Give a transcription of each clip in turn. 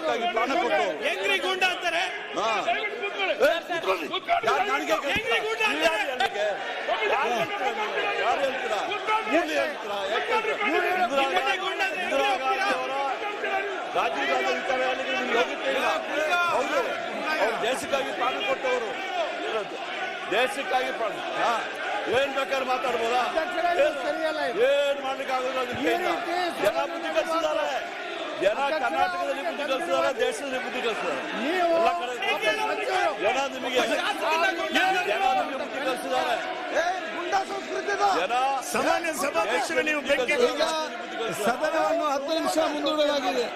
ದೇಶಕ್ಕಾಗಿ ಪ್ರಾಣ ಕೊಟ್ಟವರು. ಹೆಂಗ್ರಿ ಗೂಂಡ ಅಂತಾರೆ? ಯಾರು ಹೇಳ್ತೀರಾ? ರಾಜೀವ್ ಗಾಂಧಿ ವಿಚಾರ ಹೇಳಲಿಕ್ಕೆ ನಿಮ್ಗೆ ಹೋಗುತ್ತೆ ಇಲ್ಲ. ಹೌದು, ಅವ್ರು ದೇಶಕ್ಕಾಗಿ ಪ್ರಾಣ ಕೊಟ್ಟವರು. ದೇಶಕ್ಕಾಗಿ ಪ್ರಾಣ ಏನ್ ಬೇಕಾದ್ರೆ ಮಾತಾಡ್ಬೋದಾ? ಏನ್ ಮಾಡ್ಲಿಕ್ಕೆ ಆಗೋದಿಲ್ಲ. ಜನ ಬುದ್ಧಿ ಕಲಿಸಿದ್ದಾರೆ. ಜನ ಕರ್ನಾಟಕದಲ್ಲಿ ಬುದ್ಧಿ ಕಲಿಸಿದ್ದಾರೆ, ದೇಶದಲ್ಲಿ ಬುದ್ಧಿ ಕಲಿಸಿದ್ದಾರೆ. ಎಲ್ಲ ಕಡೆ ಜನ ನಿಮಗೆ ಬುದ್ಧಿ ಕಲಿಸಿದ್ದಾರೆ. ಸಾಮಾನ್ಯ ಸಭಾಧ್ಯಕ್ಷರು ನೀವು ಸದನವನ್ನು 10 ನಿಮಿಷ ಮುಂದೂಡಲಾಗಿದೆ.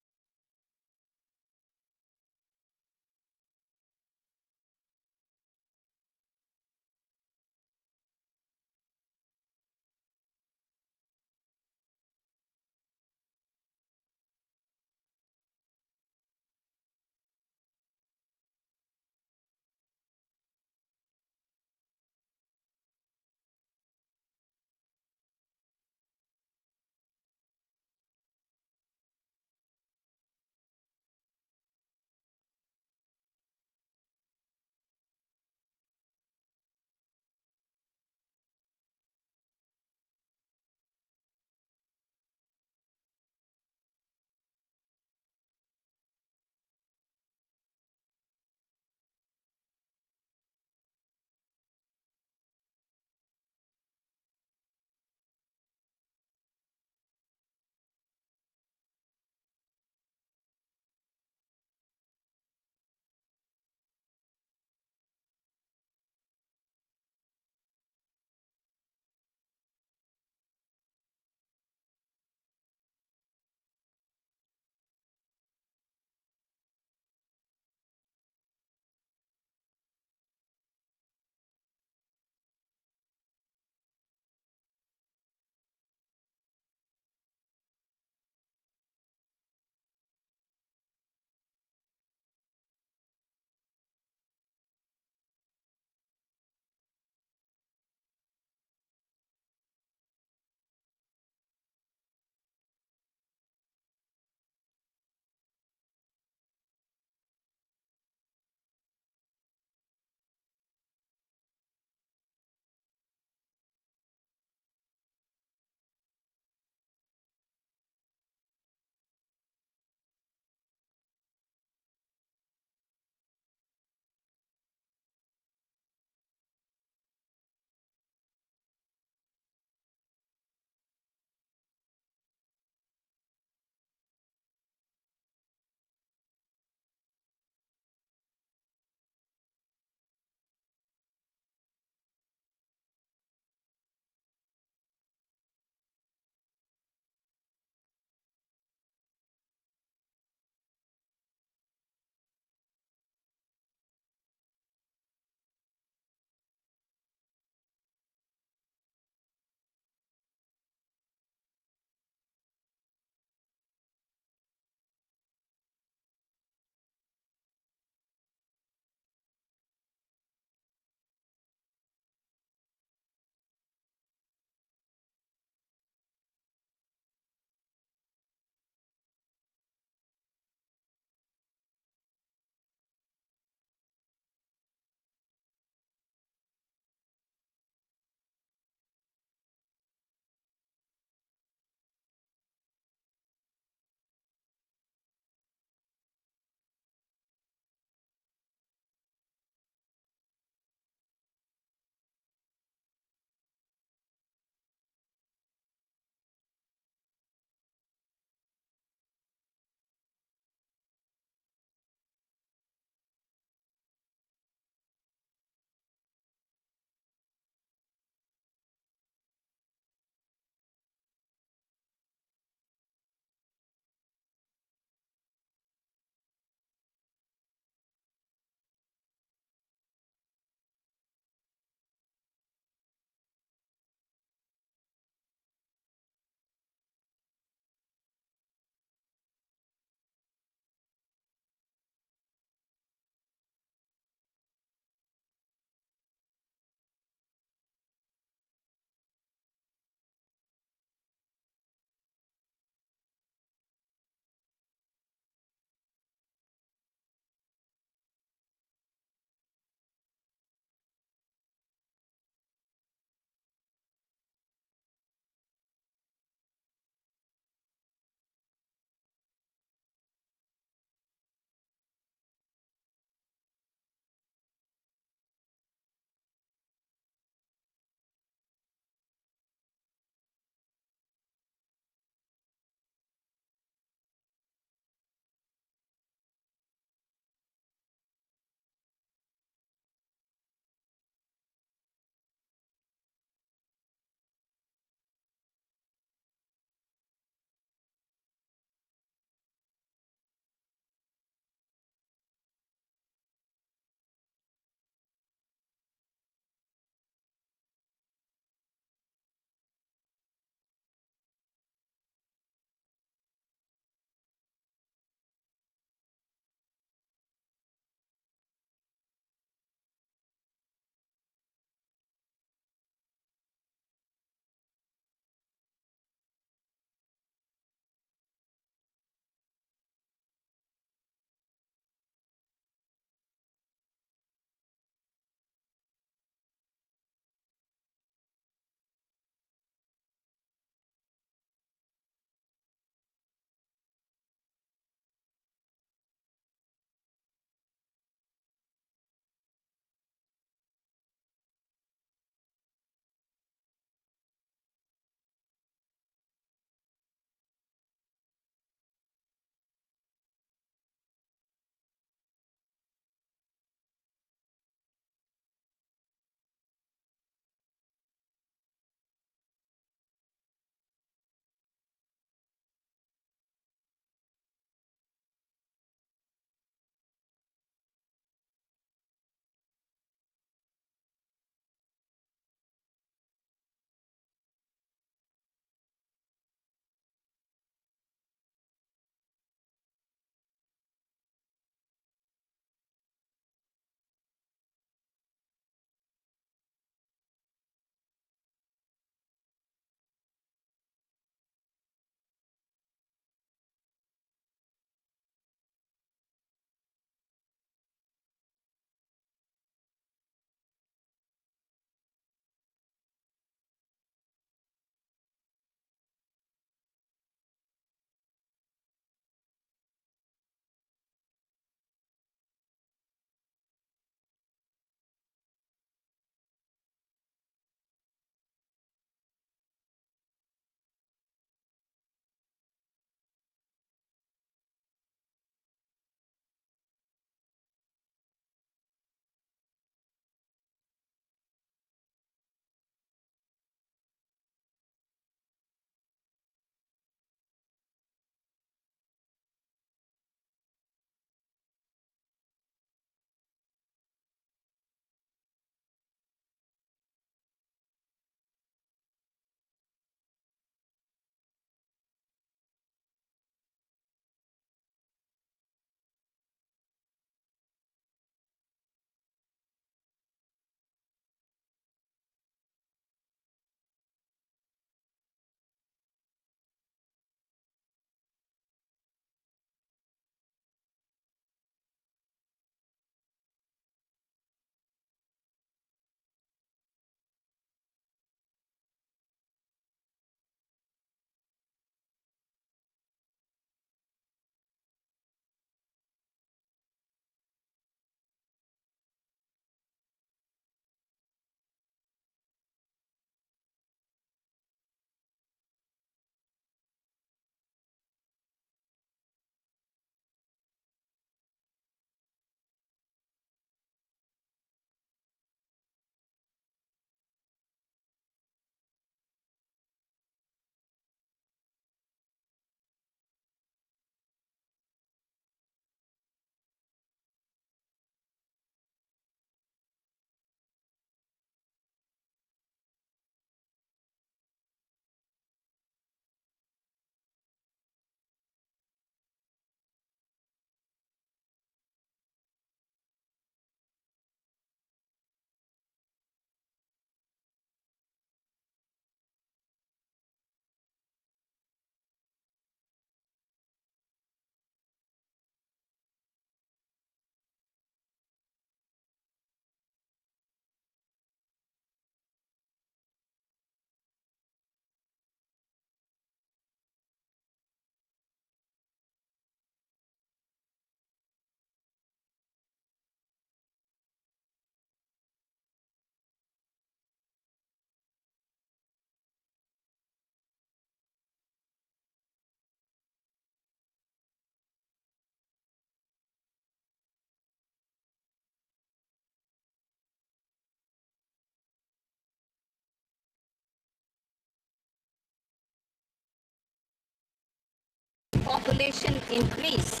population increase.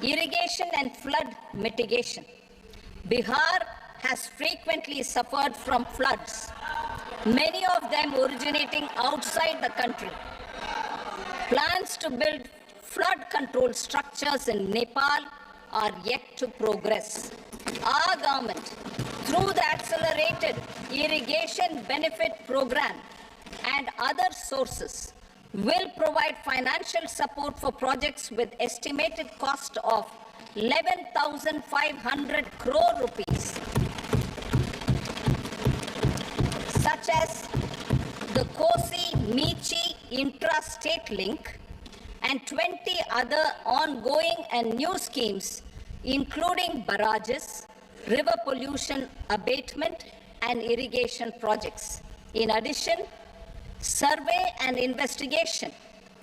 Irrigation and flood mitigation. Bihar has frequently suffered from floods, many of them originating outside the country. Plans to build flood control structures in Nepal are yet to progress. Our government, through the Accelerated Irrigation Benefit Program and other sources, will provide financial support for projects with estimated cost of 11,500 crore rupees, such as the Kosi-Michi intra-state link and 20 other ongoing and new schemes, including barrages, river pollution abatement, and irrigation projects. In addition, survey and investigation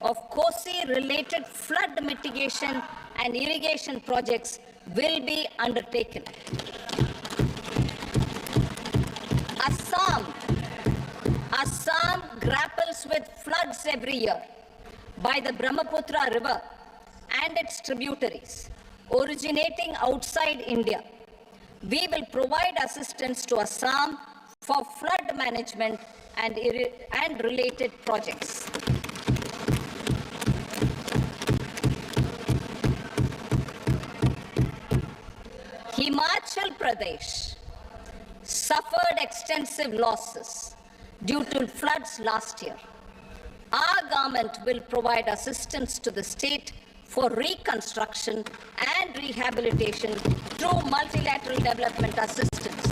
of Kosi-related flood mitigation and irrigation projects will be undertaken. Assam grapples with floods every year by the Brahmaputra River and its tributaries originating outside India. We will provide assistance to Assam for flood management and related projects. Himachal Pradesh suffered extensive losses due to floods last year. Our government will provide assistance to the state for reconstruction and rehabilitation through multilateral development assistance.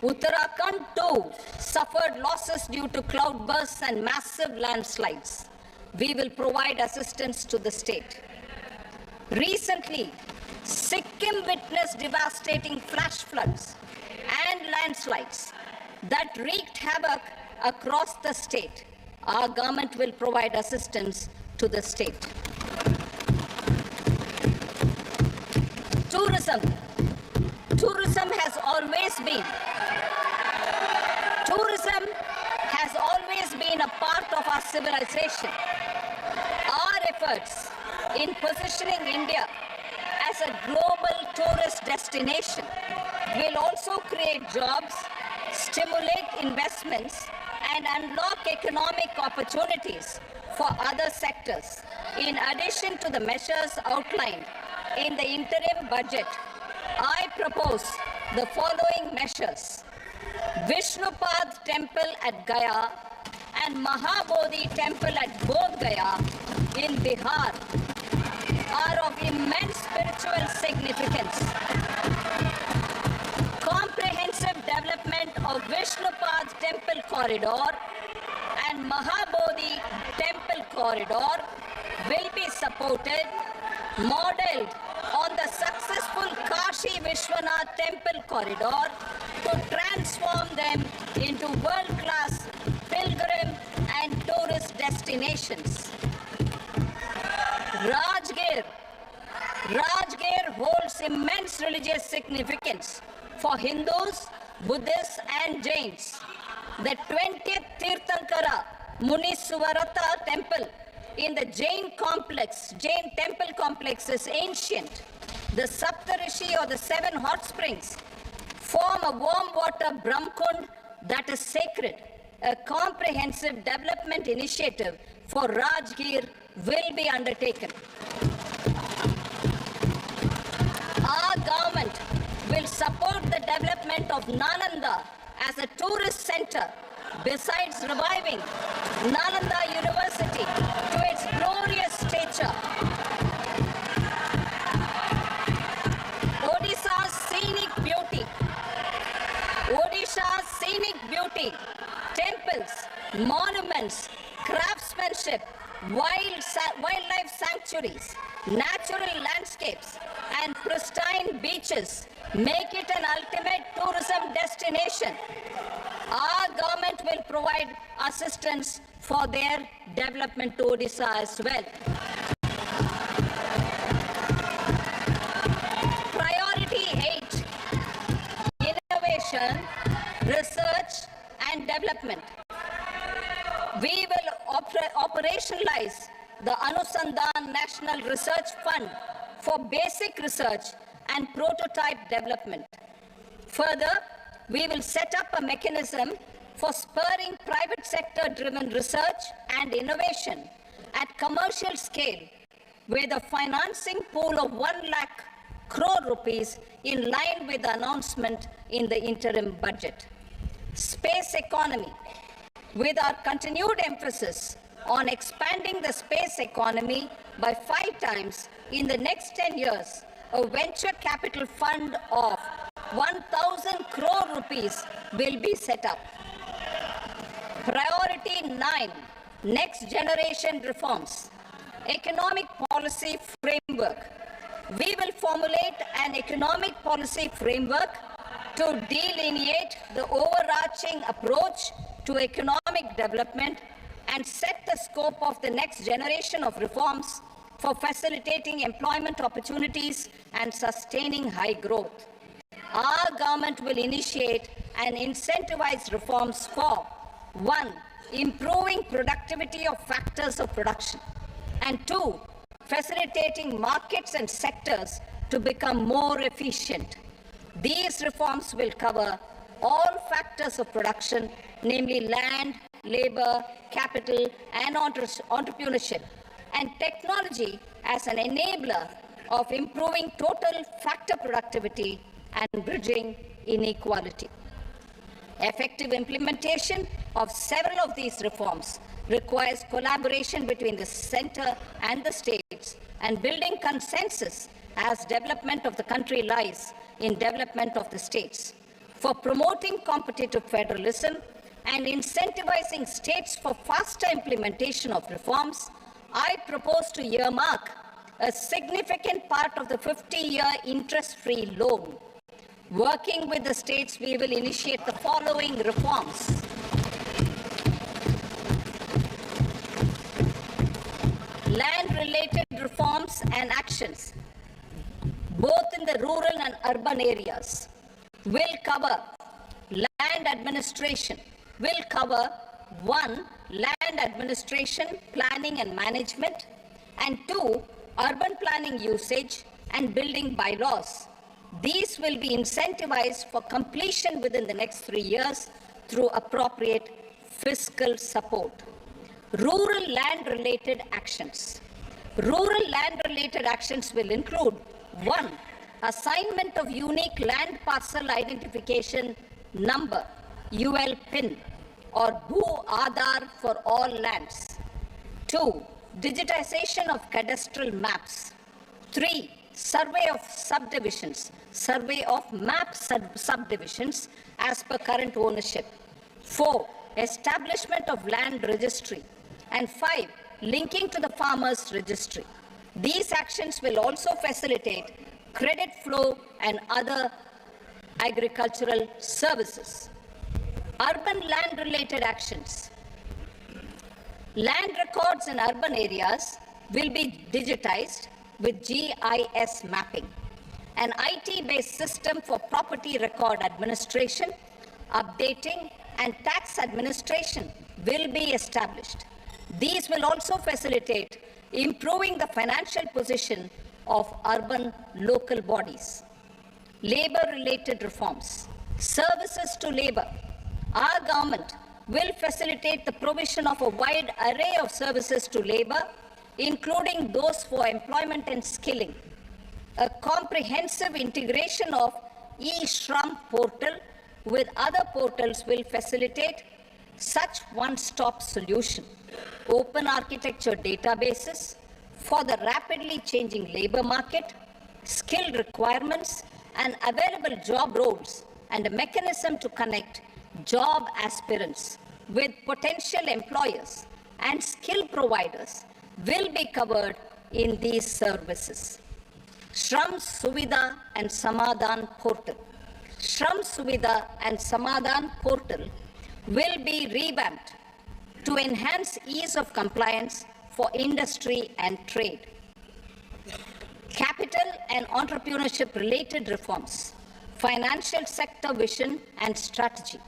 Uttarakhand too suffered losses due to cloudbursts and massive landslides. We will provide assistance to the state. Recently, Sikkim witnessed devastating flash floods and landslides that wreaked havoc across the state. Our government will provide assistance to the state. Tourism has always been a part of our civilization. Our efforts in positioning India as a global tourist destination will also create jobs, stimulate investments, and unlock economic opportunities for other sectors. In addition to the measures outlined in the interim budget, I propose the following measures. Vishnupad Temple at Gaya and Mahabodhi Temple at Bodh Gaya in Bihar are of immense spiritual significance. Comprehensive development of Vishnupad Temple Corridor and Mahabodhi Temple Corridor will be supported, modeled on the successful Kashi Vishwanath Temple Corridor to transform them into world-class pilgrim and tourist destinations. Rajgir holds immense religious significance for Hindus, Buddhists, and Jains. The 20th Tirthankara Muniswarata Temple in the Jain temple complex is ancient. The Saptarishi, or the 7 hot springs, form a warm water Brahmkund that is sacred. A comprehensive development initiative for Rajgir will be undertaken. Our government will support the development of Nalanda as a tourist center, besides reviving Nalanda University to its glorious stature. Odisha's scenic beauty, temples, monuments, craftsmanship, wildlife sanctuaries, natural landscapes, and pristine beaches make it an ultimate tourism destination. Our government will provide assistance for their development to Odisha as well. the Anusandhan National Research Fund for basic research and prototype development. Further, we will set up a mechanism for spurring private sector-driven research and innovation at commercial scale, with a financing pool of 1 lakh crore rupees in line with the announcement in the interim budget. Space economy. With our continued emphasis on expanding the space economy by 5 times in the next 10 years, a venture capital fund of 1,000 crore rupees will be set up. Priority 9, next generation reforms. Economic policy framework. We will formulate an economic policy framework to delineate the overarching approach to economic development and set the scope of the next generation of reforms for facilitating employment opportunities and sustaining high growth. Our government will initiate and incentivize reforms for 1. Improving productivity of factors of production, and 2. Facilitating markets and sectors to become more efficient. These reforms will cover all factors of production, namely land, labor, capital, and entrepreneurship, and technology as an enabler of improving total factor productivity and bridging inequality. Effective implementation of several of these reforms requires collaboration between the center and the states, and building consensus as development of the country lies in development of the states. For promoting competitive federalism and incentivizing states for faster implementation of reforms, I propose to earmark a significant part of the 50-year interest-free loan. Working with the states, we will initiate the following reforms. Land-related reforms and actions, both in the rural and urban areas, will cover land administration, will cover 1. Land administration, planning and management, and 2. Urban planning usage and building bylaws. These will be incentivized for completion within the next 3 years through appropriate fiscal support. Rural land-related actions. Rural land-related actions will include 1. Assignment of unique land parcel identification number, UL PIN, or Bhu Aadhaar for all lands. 2. Digitization of cadastral maps. 3. Survey of subdivisions, survey of map subdivisions as per current ownership. 4. Establishment of land registry. And 5. Linking to the farmers registry. These actions will also facilitate credit flow and other agricultural services. Urban land-related actions. Land records in urban areas will be digitized with GIS mapping. An IT-based system for property record administration, updating, and tax administration will be established. These will also facilitate improving the financial position of urban local bodies. Labor-related reforms. Services to labor. Our government will facilitate the provision of a wide array of services to labor, including those for employment and skilling. A comprehensive integration of eShram portal with other portals will facilitate such one-stop solution. Open architecture databases for the rapidly changing labor market, skill requirements, and available job roles, and a mechanism to connect job aspirants with potential employers and skill providers will be covered in these services. Shram Suvidha and Samadhan portal. Shram Suvidha and Samadhan portal will be revamped to enhance ease of compliance for industry and trade. Capital and entrepreneurship related reforms, financial sector vision and strategy.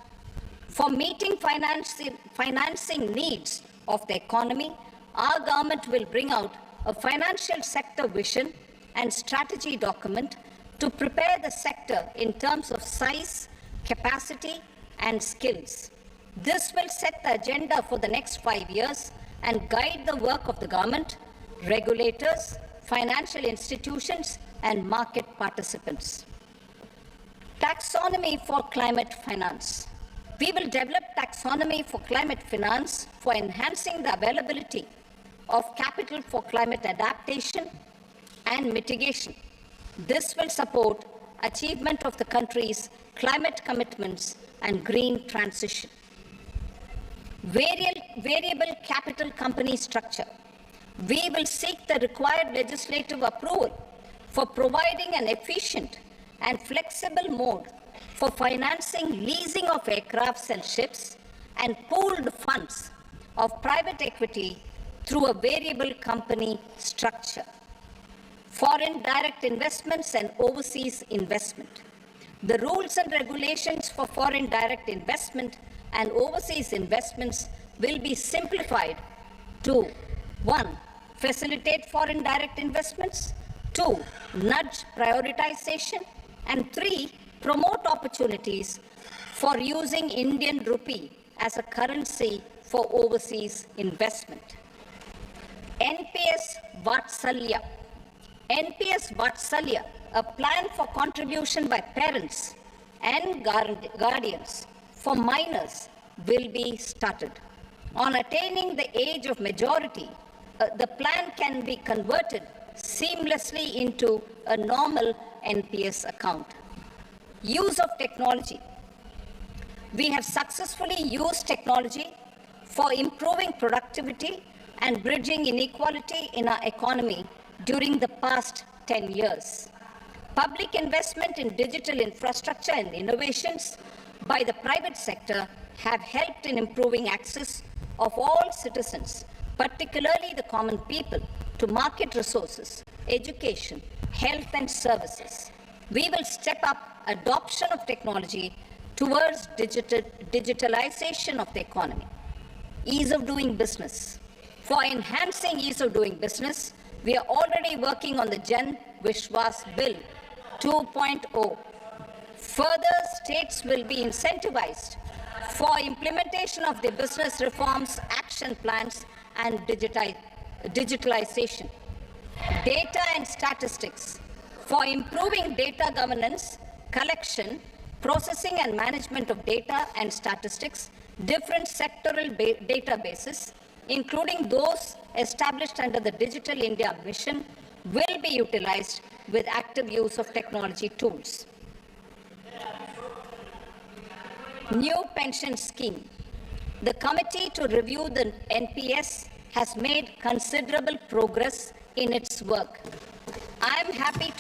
For meeting financing needs of the economy, our government will bring out a financial sector vision and strategy document to prepare the sector in terms of size, capacity, and skills. This will set the agenda for the next 5 years and guide the work of the government, regulators, financial institutions, and market participants. Taxonomy for climate finance. We will develop taxonomy for climate finance for enhancing the availability of capital for climate adaptation and mitigation. This will support achievement of the country's climate commitments and green transition. Variable capital company structure. We will seek the required legislative approval for providing an efficient and flexible mode for financing leasing of aircrafts and ships and pooled funds of private equity through a variable company structure. Foreign direct investments and overseas investment. The rules and regulations for foreign direct investment and overseas investments will be simplified to 1. Facilitate foreign direct investments, 2. Nudge prioritization, and 3. Promote opportunities for using Indian rupee as a currency for overseas investment. NPS Vatsalya. NPS Vatsalya, a plan for contribution by parents and guardians for minors, will be started. On attaining the age of majority, the plan can be converted seamlessly into a normal NPS account. Use of technology. We have successfully used technology for improving productivity and bridging inequality in our economy during the past 10 years. Public investment in digital infrastructure and innovations by the private sector have helped in improving access of all citizens, particularly the common people, to market resources, education, health, and services. We will step up adoption of technology towards digitalization of the economy. Ease of doing business. For enhancing ease of doing business, we are already working on the Jan Vishwas Bill 2.0. Further, states will be incentivized for implementation of the business reforms, action plans, and digitalization. Data and statistics. For improving data governance, collection, processing and management of data and statistics, different sectoral databases, including those established under the Digital India Mission, will be utilized with active use of technology tools. New pension scheme. The committee to review the NPS has made considerable progress in its work. I am happy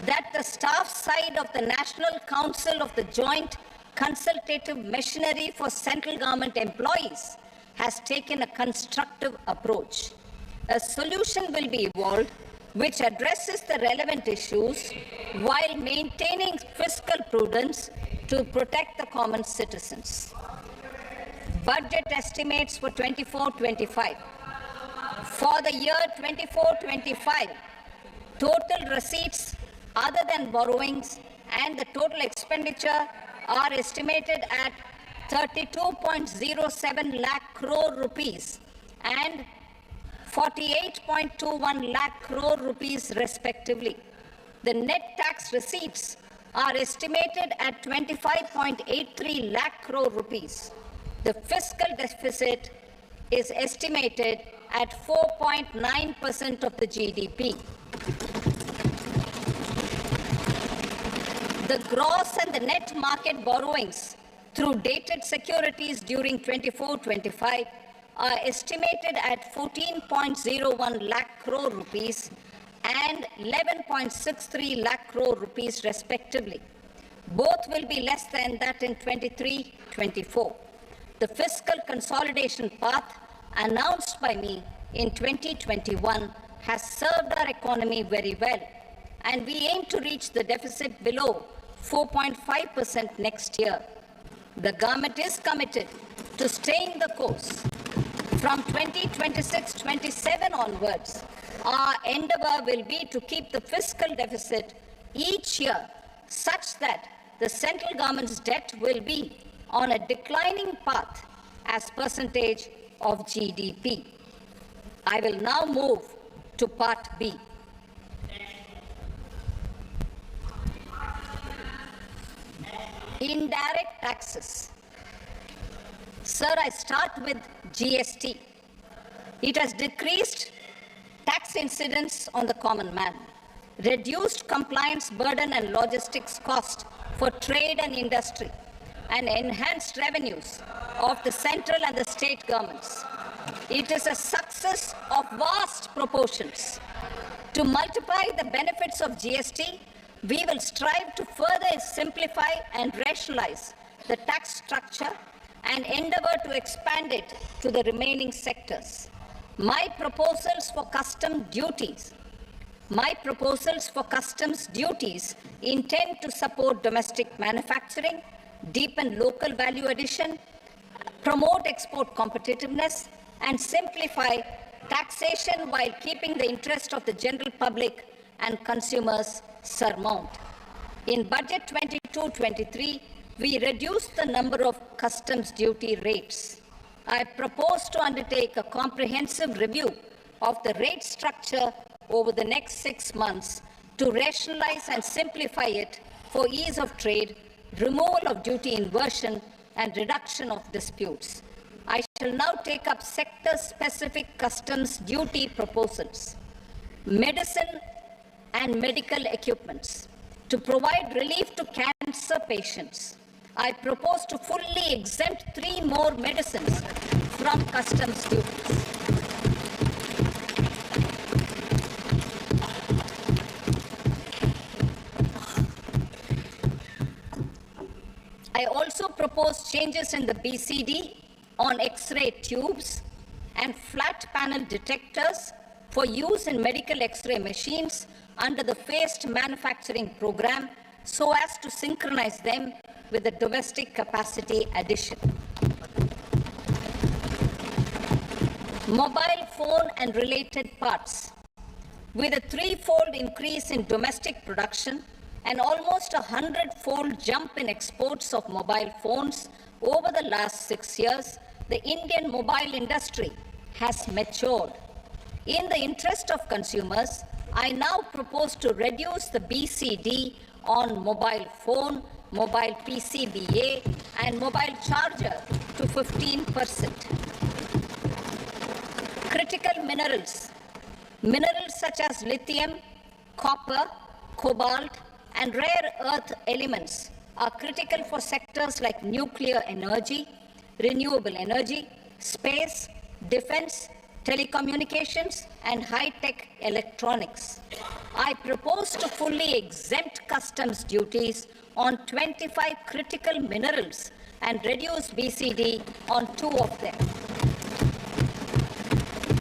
that the staff side of the National Council of the Joint Consultative Machinery for Central Government Employees has taken a constructive approach. A solution will be evolved which addresses the relevant issues while maintaining fiscal prudence to protect the common citizens. Budget estimates for 24-25. For the year 24-25, total receipts other than borrowings and the total expenditure are estimated at 32.07 lakh crore rupees and 48.21 lakh crore rupees respectively. The net tax receipts are estimated at 25.83 lakh crore rupees. The fiscal deficit is estimated at 4.9% of the GDP. The gross and the net market borrowings through dated securities during 24-25 are estimated at 14.01 lakh crore rupees and 11.63 lakh crore rupees respectively. Both will be less than that in 23-24. The fiscal consolidation path announced by me in 2021 has served our economy very well, and we aim to reach the deficit below 4.5% next year. The government is committed to staying the course. From 2026-27 onwards, our endeavor will be to keep the fiscal deficit each year such that the central government's debt will be on a declining path as percentage of GDP. I will now move to Part B. Indirect taxes. Sir, I start with GST. It has decreased tax incidence on the common man, reduced compliance burden and logistics cost for trade and industry, and enhanced revenues of the central and the state governments. It is a success of vast proportions. To multiply the benefits of GST, we will strive to further simplify and rationalize the tax structure and endeavor to expand it to the remaining sectors. My proposals for customs duties intend to support domestic manufacturing, deepen local value addition, promote export competitiveness, and simplify taxation while keeping the interest of the general public and consumers surmount. In Budget 22-23, we reduced the number of customs duty rates. I propose to undertake a comprehensive review of the rate structure over the next 6 months to rationalize and simplify it for ease of trade, removal of duty inversion, and reduction of disputes. I shall now take up sector-specific customs duty proposals. Medicine and medical equipments. To provide relief to cancer patients, I propose to fully exempt 3 more medicines from customs duties. I also propose changes in the BCD on X-ray tubes and flat panel detectors for use in medical X-ray machines under the phased manufacturing program so as to synchronize them with the domestic capacity addition. Mobile phone and related parts. With a 3-fold increase in domestic production and almost a 100-fold jump in exports of mobile phones over the last 6 years, the Indian mobile industry has matured. In the interest of consumers, I now propose to reduce the BCD on mobile phone, mobile PCBA, and mobile charger to 15%. Critical minerals. Minerals such as lithium, copper, cobalt, and rare earth elements are critical for sectors like nuclear energy, renewable energy, space, defense, telecommunications, and high-tech electronics. I propose to fully exempt customs duties on 25 critical minerals and reduce BCD on 2 of them.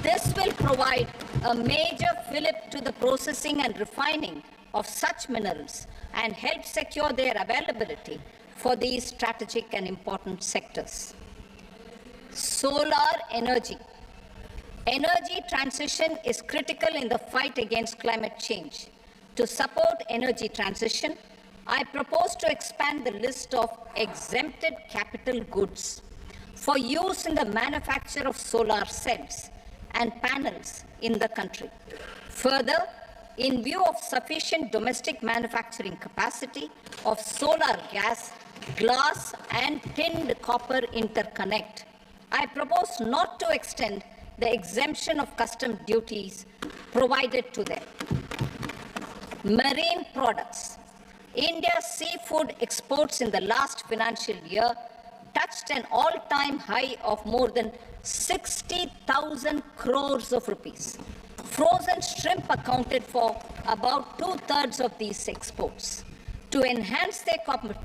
This will provide a major fillip to the processing and refining of such minerals and help secure their availability for these strategic and important sectors. Solar energy. Energy transition is critical in the fight against climate change. To support energy transition, I propose to expand the list of exempted capital goods for use in the manufacture of solar cells and panels in the country. Further, in view of sufficient domestic manufacturing capacity of solar gas, glass, and tinned copper interconnect, I propose not to extend the exemption of custom duties provided to them. Marine products. India's seafood exports in the last financial year touched an all-time high of more than 60,000 crores of rupees. Frozen shrimp accounted for about 2/3 of these exports. To enhance their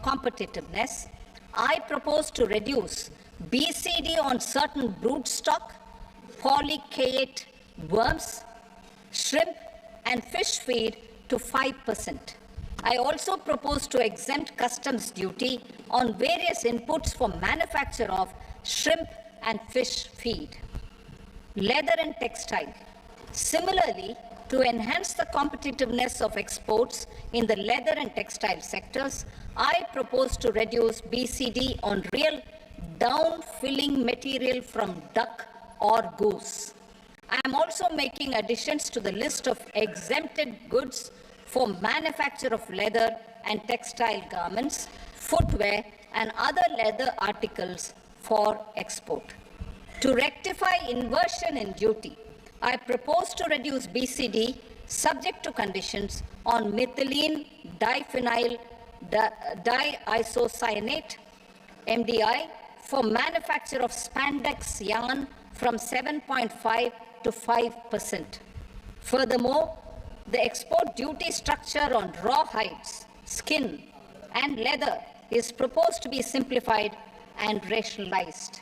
competitiveness, I propose to reduce BCD on certain broodstock, polychaete worms, shrimp, and fish feed to 5%. I also propose to exempt customs duty on various inputs for manufacture of shrimp and fish feed. Leather and textile. Similarly, to enhance the competitiveness of exports in the leather and textile sectors, I propose to reduce BCD on real down-filling material from duck or goose. I am also making additions to the list of exempted goods for manufacture of leather and textile garments, footwear, and other leather articles for export. To rectify inversion in duty, I propose to reduce BCD subject to conditions on methylene diphenyl diisocyanate, MDI, for manufacture of spandex yarn from 7.5 to 5%. Furthermore, the export duty structure on raw hides, skin, and leather is proposed to be simplified and rationalized.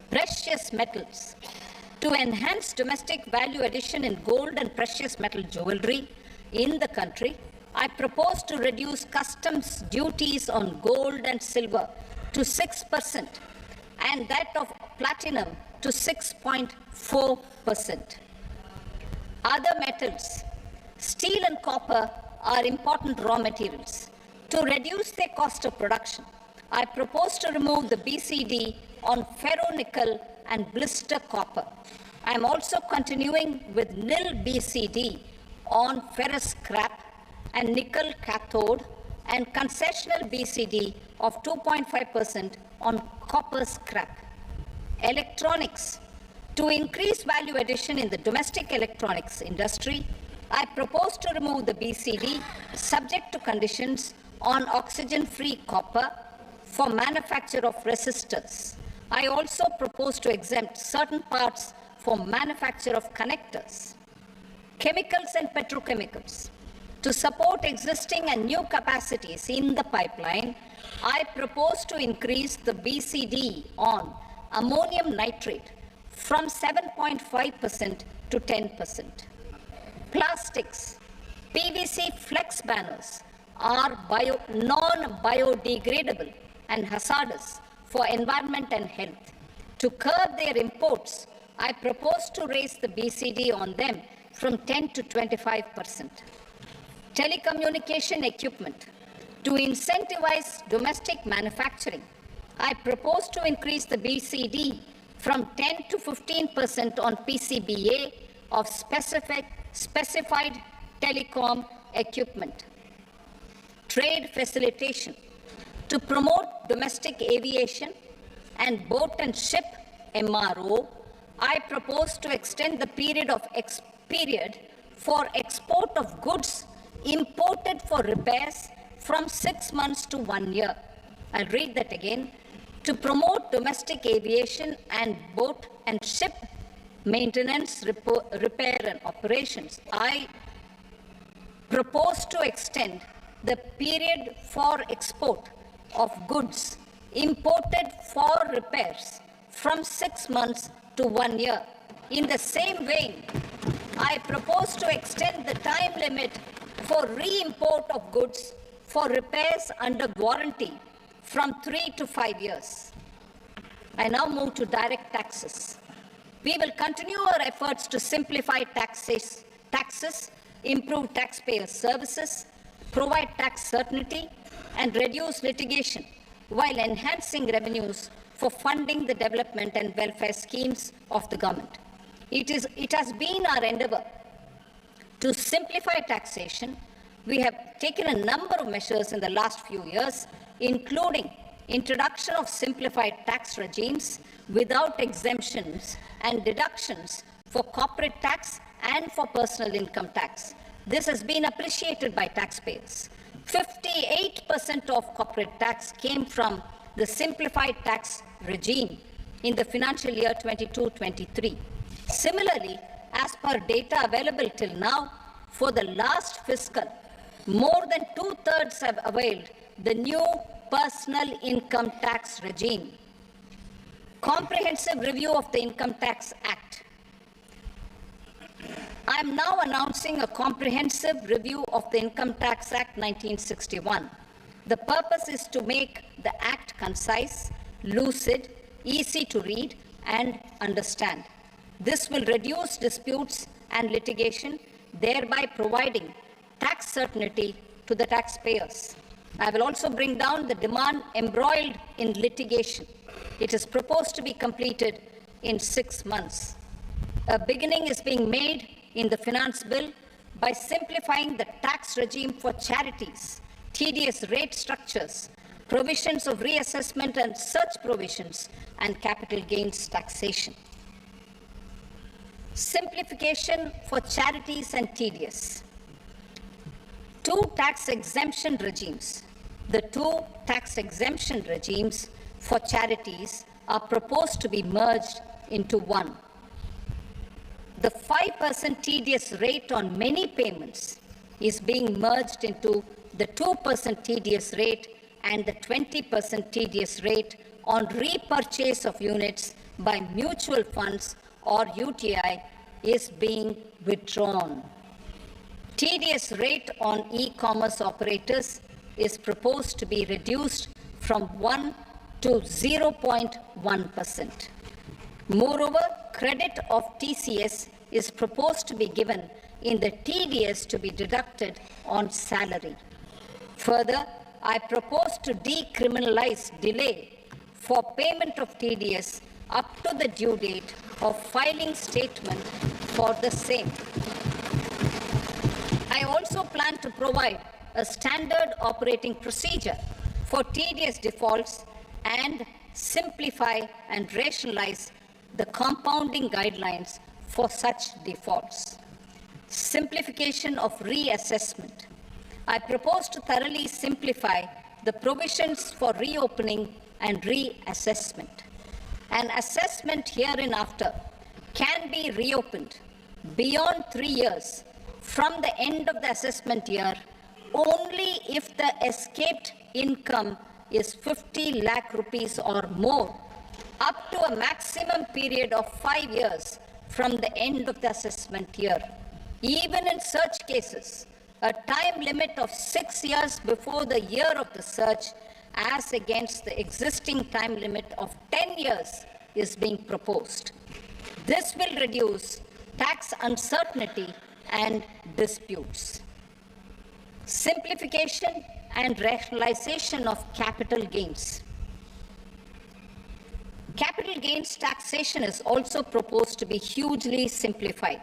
Precious metals. To enhance domestic value addition in gold and precious metal jewelry in the country, I propose to reduce customs duties on gold and silver to 6% and that of platinum to 6.4%. Other metals. Steel and copper are important raw materials. To reduce their cost of production, I propose to remove the BCD on ferronickel and blister copper. I am also continuing with nil BCD on ferrous scrap and nickel cathode and concessional BCD of 2.5% on copper scrap. Electronics. To increase value addition in the domestic electronics industry, I propose to remove the BCD subject to conditions on oxygen-free copper for manufacture of resistors. I also propose to exempt certain parts for manufacture of connectors. Chemicals and petrochemicals. To support existing and new capacities in the pipeline, I propose to increase the BCD on ammonium nitrate from 7.5% to 10%. Plastics. PVC flex banners are non-biodegradable and hazardous for environment and health. To curb their imports, I propose to raise the BCD on them from 10 to 25%. Telecommunication equipment. To incentivize domestic manufacturing, I propose to increase the BCD from 10 to 15% on PCBA of specified telecom equipment. Trade facilitation. To promote domestic aviation and boat and ship MRO, I propose to extend the period for export of goods imported for repairs from 6 months to 1 year. I'll read that again. To promote domestic aviation and boat and ship maintenance, repair and operations, I propose to extend the period for export of goods imported for repairs from 6 months to 1 year. In the same vein, I propose to extend the time limit for re-import of goods for repairs under warranty from 3 to 5 years. I now move to direct taxes. We will continue our efforts to simplify taxes, improve taxpayer services, provide tax certainty, and reduce litigation while enhancing revenues for funding the development and welfare schemes of the government. It has been our endeavor to simplify taxation. We have taken a number of measures in the last few years, including introduction of simplified tax regimes without exemptions and deductions for corporate tax and for personal income tax. This has been appreciated by taxpayers. 58% of corporate tax came from the simplified tax regime in the financial year 22-23. Similarly, as per data available till now, for the last fiscal, more than 2/3 have availed the new personal income tax regime. Comprehensive review of the Income Tax Act. I am now announcing a comprehensive review of the Income Tax Act 1961. The purpose is to make the Act concise, lucid, easy to read and understand. This will reduce disputes and litigation, thereby providing tax certainty to the taxpayers. I will also bring down the demand embroiled in litigation. It is proposed to be completed in 6 months. A beginning is being made in the Finance Bill by simplifying the tax regime for charities, tedious rate structures, provisions of reassessment and such provisions, and capital gains taxation. Simplification for charities and tedious. Two tax exemption regimes. The two tax exemption regimes for charities are proposed to be merged into one. The 5% tedious rate on many payments is being merged into the 2% tedious rate, and the 20% tedious rate on repurchase of units by mutual funds or UTI is being withdrawn. Tedious rate on e-commerce operators is proposed to be reduced from 1 to 0.1%. Moreover, credit of TCS is proposed to be given in the TDS to be deducted on salary. Further, I propose to decriminalize delay for payment of TDS up to the due date of filing statement for the same. I also plan to provide a standard operating procedure for TDS defaults and simplify and rationalize the compounding guidelines for such defaults. Simplification of reassessment. I propose to thoroughly simplify the provisions for reopening and reassessment. An assessment hereinafter can be reopened beyond 3 years from the end of the assessment year only if the escaped income is 50 lakh rupees or more, up to a maximum period of 5 years from the end of the assessment year. Even in such cases, a time limit of 6 years before the year of the search, as against the existing time limit of 10 years, is being proposed. This will reduce tax uncertainty and disputes. Simplification and rationalization of capital gains. Capital gains taxation is also proposed to be hugely simplified.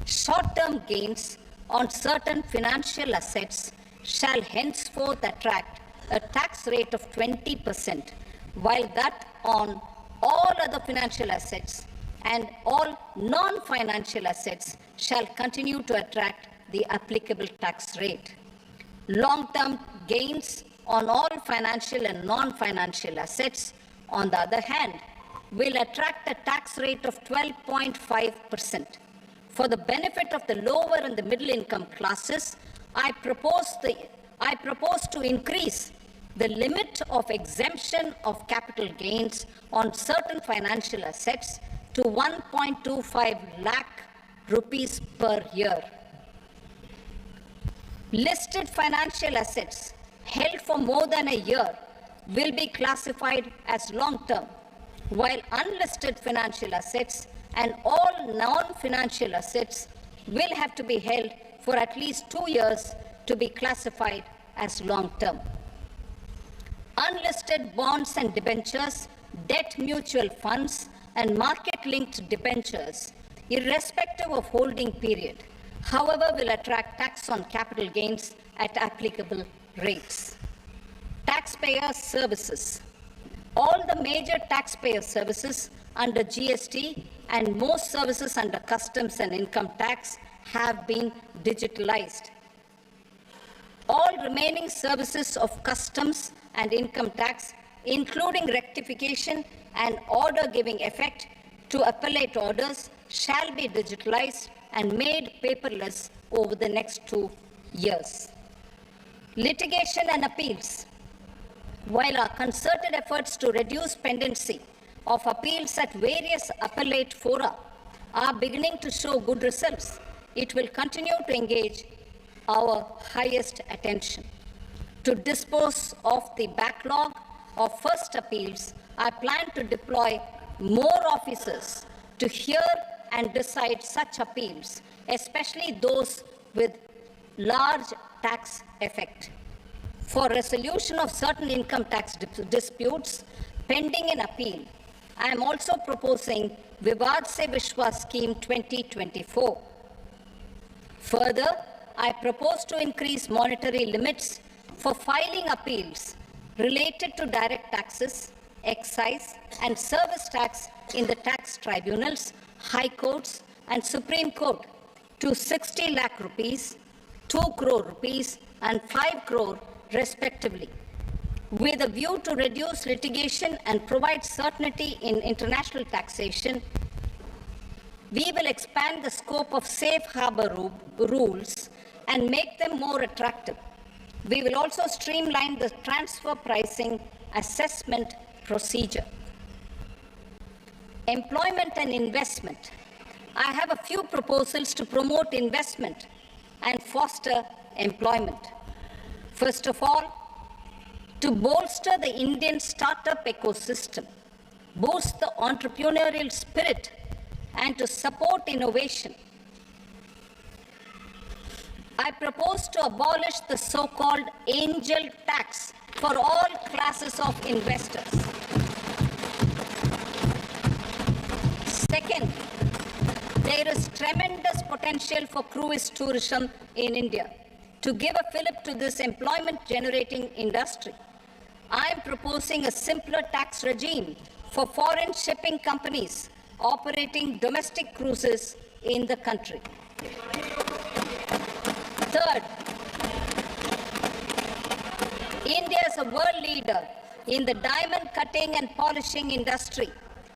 Short-term gains on certain financial assets shall henceforth attract a tax rate of 20%, while that on all other financial assets and all non-financial assets shall continue to attract the applicable tax rate. Long-term gains on all financial and non-financial assets, on the other hand, will attract a tax rate of 12.5%. For the benefit of the lower and the middle income classes, I propose to increase the limit of exemption of capital gains on certain financial assets to 1.25 lakh rupees per year. Listed financial assets held for more than a year will be classified as long-term, while unlisted financial assets and all non-financial assets will have to be held for at least 2 years to be classified as long-term. Unlisted bonds and debentures, debt mutual funds, and market-linked debentures, irrespective of holding period, however, will attract tax on capital gains at applicable rates. Taxpayer services. All the major taxpayer services under GST and most services under customs and income tax have been digitalized. All remaining services of customs and income tax, including rectification and order giving effect to appellate orders, shall be digitalized and made paperless over the next 2 years. Litigation and appeals. While our concerted efforts to reduce pendency of appeals at various appellate fora are beginning to show good results, it will continue to engage our highest attention. To dispose of the backlog of first appeals, I plan to deploy more officers to hear and decide such appeals, especially those with large tax effect. For resolution of certain income tax disputes pending in appeal, I am also proposing Vivad Se Vishwas Scheme 2024. Further, I propose to increase monetary limits for filing appeals related to direct taxes, excise, and service tax in the tax tribunals, high courts, and Supreme Court to 60 lakh rupees, 2 crore rupees, and 5 crore respectively, with a view to reduce litigation and provide certainty in international taxation. We will expand the scope of safe harbor rules and make them more attractive. We will also streamline the transfer pricing assessment procedure. Employment and investment. I have a few proposals to promote investment and foster employment. First of all, to bolster the Indian startup ecosystem, boost the entrepreneurial spirit, and to support innovation, I propose to abolish the so-called angel tax for all classes of investors. Second, there is tremendous potential for cruise tourism in India. To give a fillip to this employment-generating industry, I am proposing a simpler tax regime for foreign shipping companies operating domestic cruises in the country. Third, India is a world leader in the diamond cutting and polishing industry,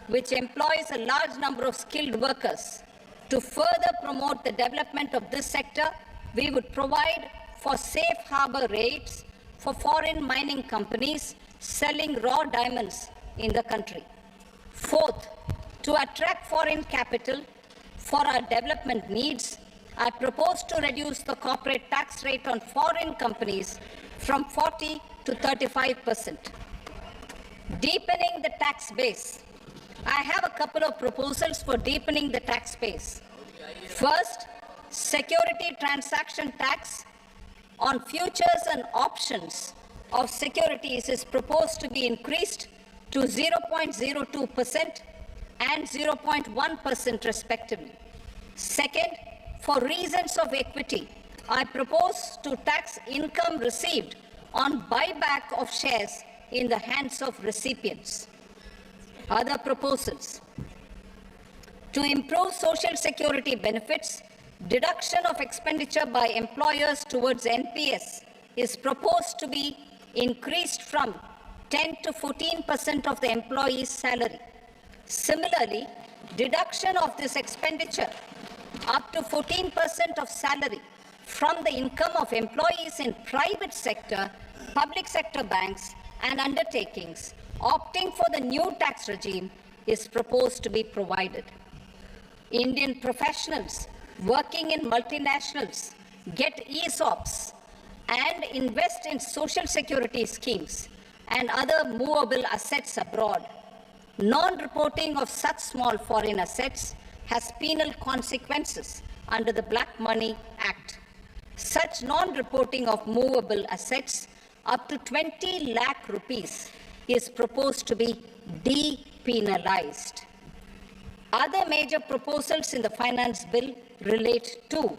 which employs a large number of skilled workers. To further promote the development of this sector, we would provide for safe harbor rates for foreign mining companies selling raw diamonds in the country. Fourth, to attract foreign capital for our development needs, I propose to reduce the corporate tax rate on foreign companies from 40 to 35%. Deepening the tax base. I have a couple of proposals for deepening the tax base. First, security transaction tax on futures and options of securities is proposed to be increased to 0.02% and 0.1% respectively. Second, for reasons of equity, I propose to tax income received on buyback of shares in the hands of recipients. Other proposals. To improve social security benefits, deduction of expenditure by employers towards NPS is proposed to be increased from 10 to 14% of the employee's salary. Similarly, deduction of this expenditure up to 14% of salary from the income of employees in private sector, public sector banks, and undertakings opting for the new tax regime is proposed to be provided. Indian professionals working in multinationals get ESOPs and invest in social security schemes and other movable assets abroad. Non-reporting of such small foreign assets has penal consequences under the Black Money Act. Such non-reporting of movable assets up to 20 lakh rupees is proposed to be depenalized. Other major proposals in the finance bill relate to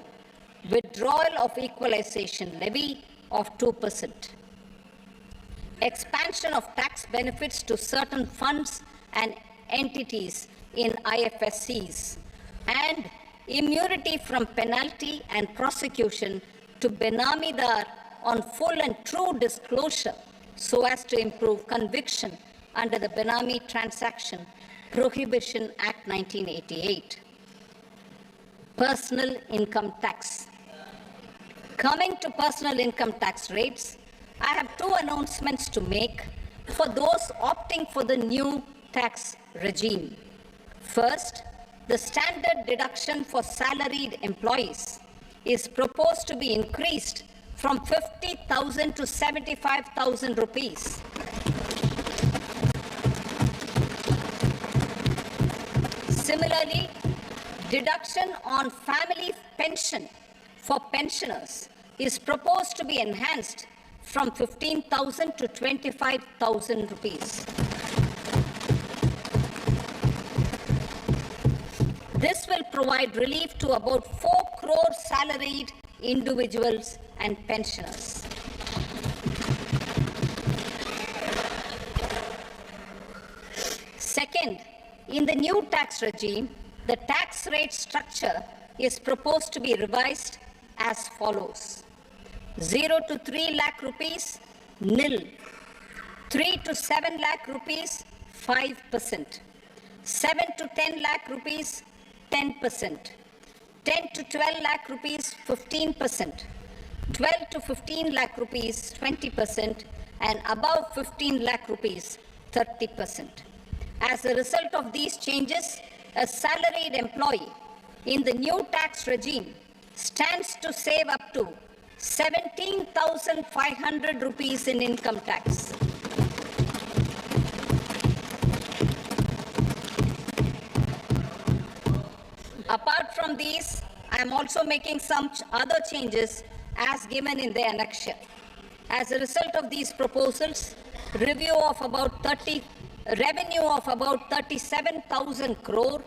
withdrawal of equalization levy of 2%, expansion of tax benefits to certain funds and entities in IFSCs, and immunity from penalty and prosecution to Benamidar on full and true disclosure so as to improve conviction under the Benami Transaction Prohibition Act 1988. Personal income tax. Coming to personal income tax rates, I have two announcements to make for those opting for the new tax regime. First, the standard deduction for salaried employees is proposed to be increased from 50,000 to 75,000 rupees. Similarly, deduction on family pension for pensioners is proposed to be enhanced from 15,000 to 25,000 rupees. This will provide relief to about 4 crore salaried individuals and pensioners. Second, in the new tax regime, the tax rate structure is proposed to be revised as follows. 0 to 3 lakh rupees, nil. 3 to 7 lakh rupees, 5%. 7 to 10 lakh rupees, 10%. 10 to 12 lakh rupees, 15%. 12 to 15 lakh rupees, 20%. And above 15 lakh rupees, 30%. As a result of these changes, a salaried employee in the new tax regime stands to save up to 17,500 rupees in income tax. Apart from these, I am also making some other changes as given in the annexure. As a result of these proposals, revenue of about 37,000 crore,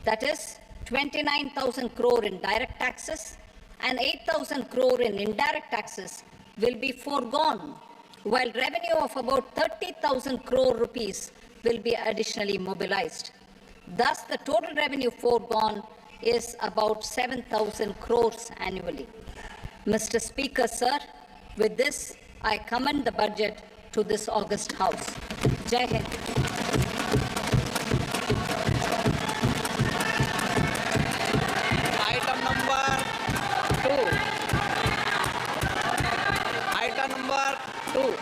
that is 29,000 crore in direct taxes and 8,000 crore in indirect taxes will be foregone, while revenue of about 30,000 crore rupees will be additionally mobilized. Thus, the total revenue foregone is about 7,000 crores annually. Mr. Speaker, sir, with this, I commend the budget to this august House. Jai Hind. Item number 2. Item number 2.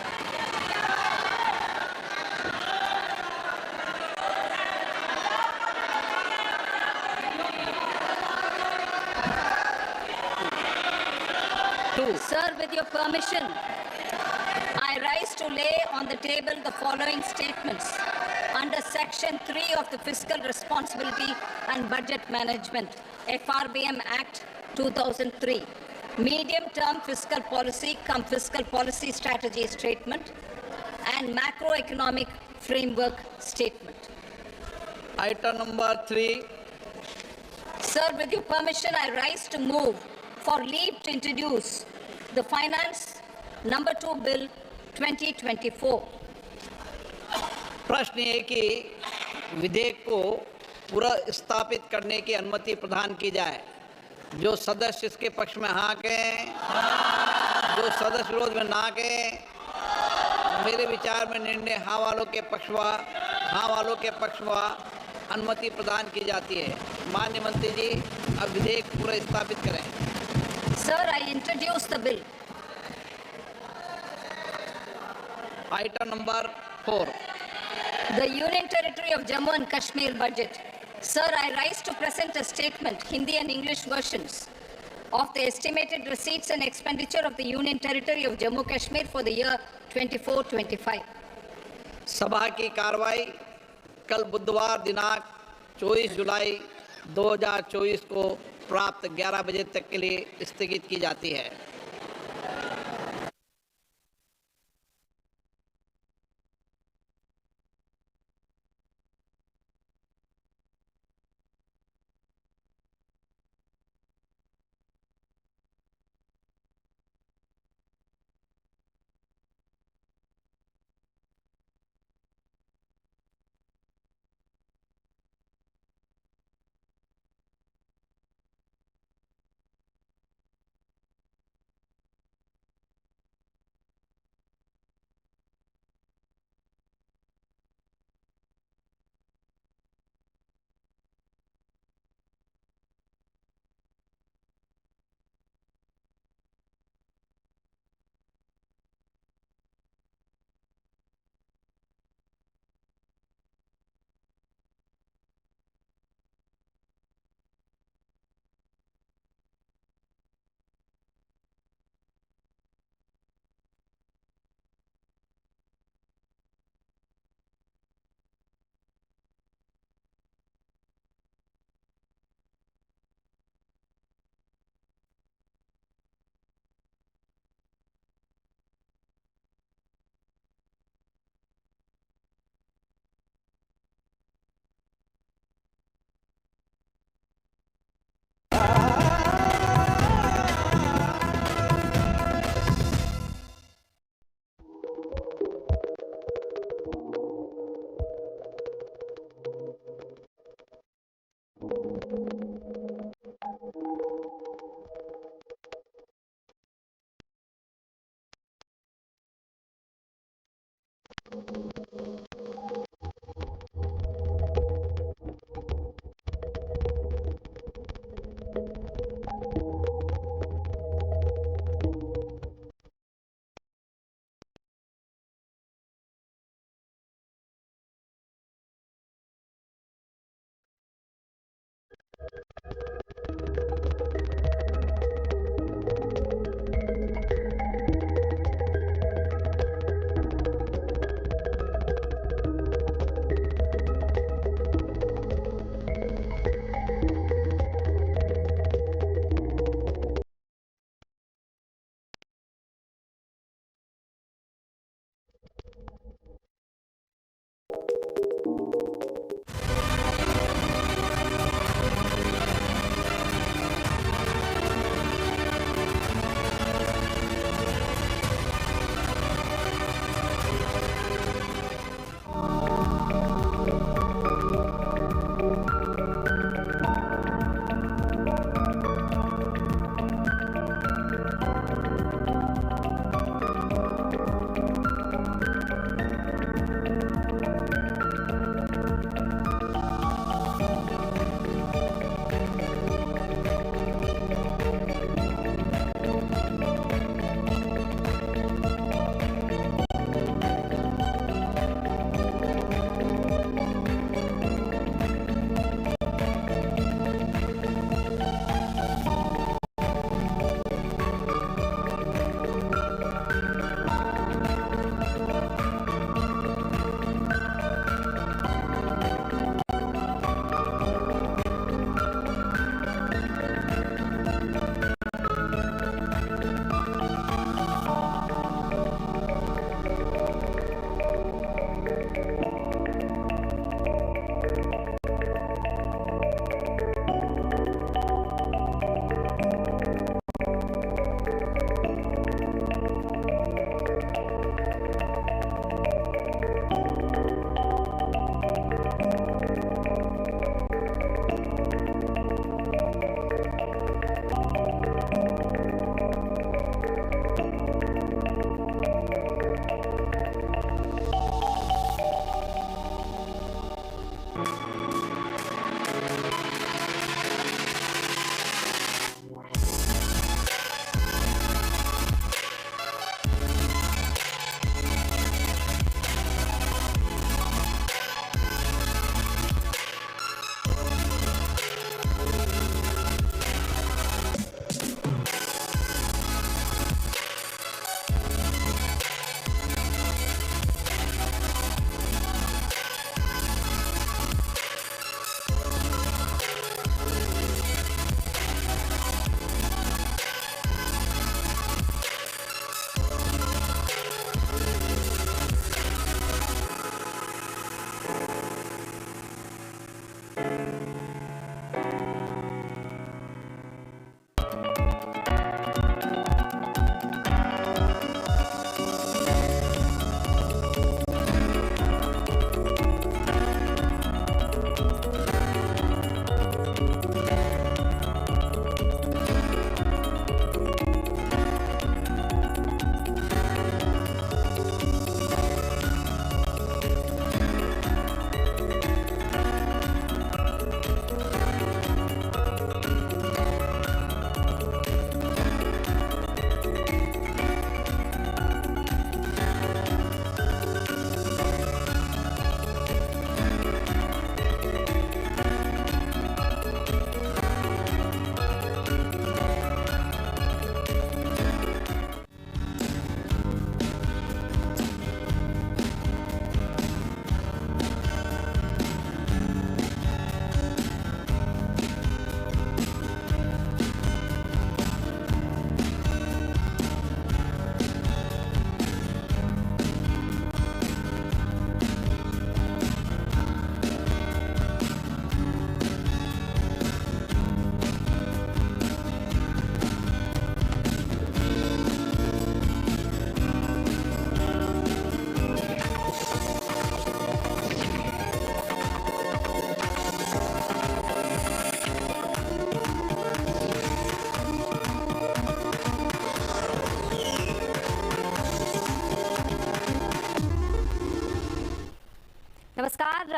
Sir, with your permission, I rise to lay on the table the following statements under Section 3 of the Fiscal Responsibility and Budget Management, FRBM Act 2003, Medium-Term Fiscal Policy cum Fiscal Policy Strategy Statement and Macroeconomic Framework Statement. Item number 3. Sir, with your permission, I rise to move for leave to introduce the Finance Number 2 Bill 2024. प्रश्न ये कि विधेयक को पुनर्स्थापित करने की अनुमति प्रदान की जाए। जो सदस्य इसके पक्ष में हाँ कहें, जो सदस्य विरोध में ना कहें। मेरे विचार में निर्णय हाँ वालों के पक्ष में अनुमति प्रदान की जाती है। माननीय मंत्री जी, अब विधेयक पुनर्स्थापित करें। Sir, I introduce the bill. Item number 4. The Union Territory of Jammu and Kashmir budget. Sir, I rise to present a statement, Hindi and English versions, of the estimated receipts and expenditure of the Union Territory of Jammu and Kashmir for the year 24-25. सभा की कार्रवाई कल बुधवार दिनांक 24 जुलाई 2024 को प्राप्त 11 बजे तक के लिए स्थगित की जाती है।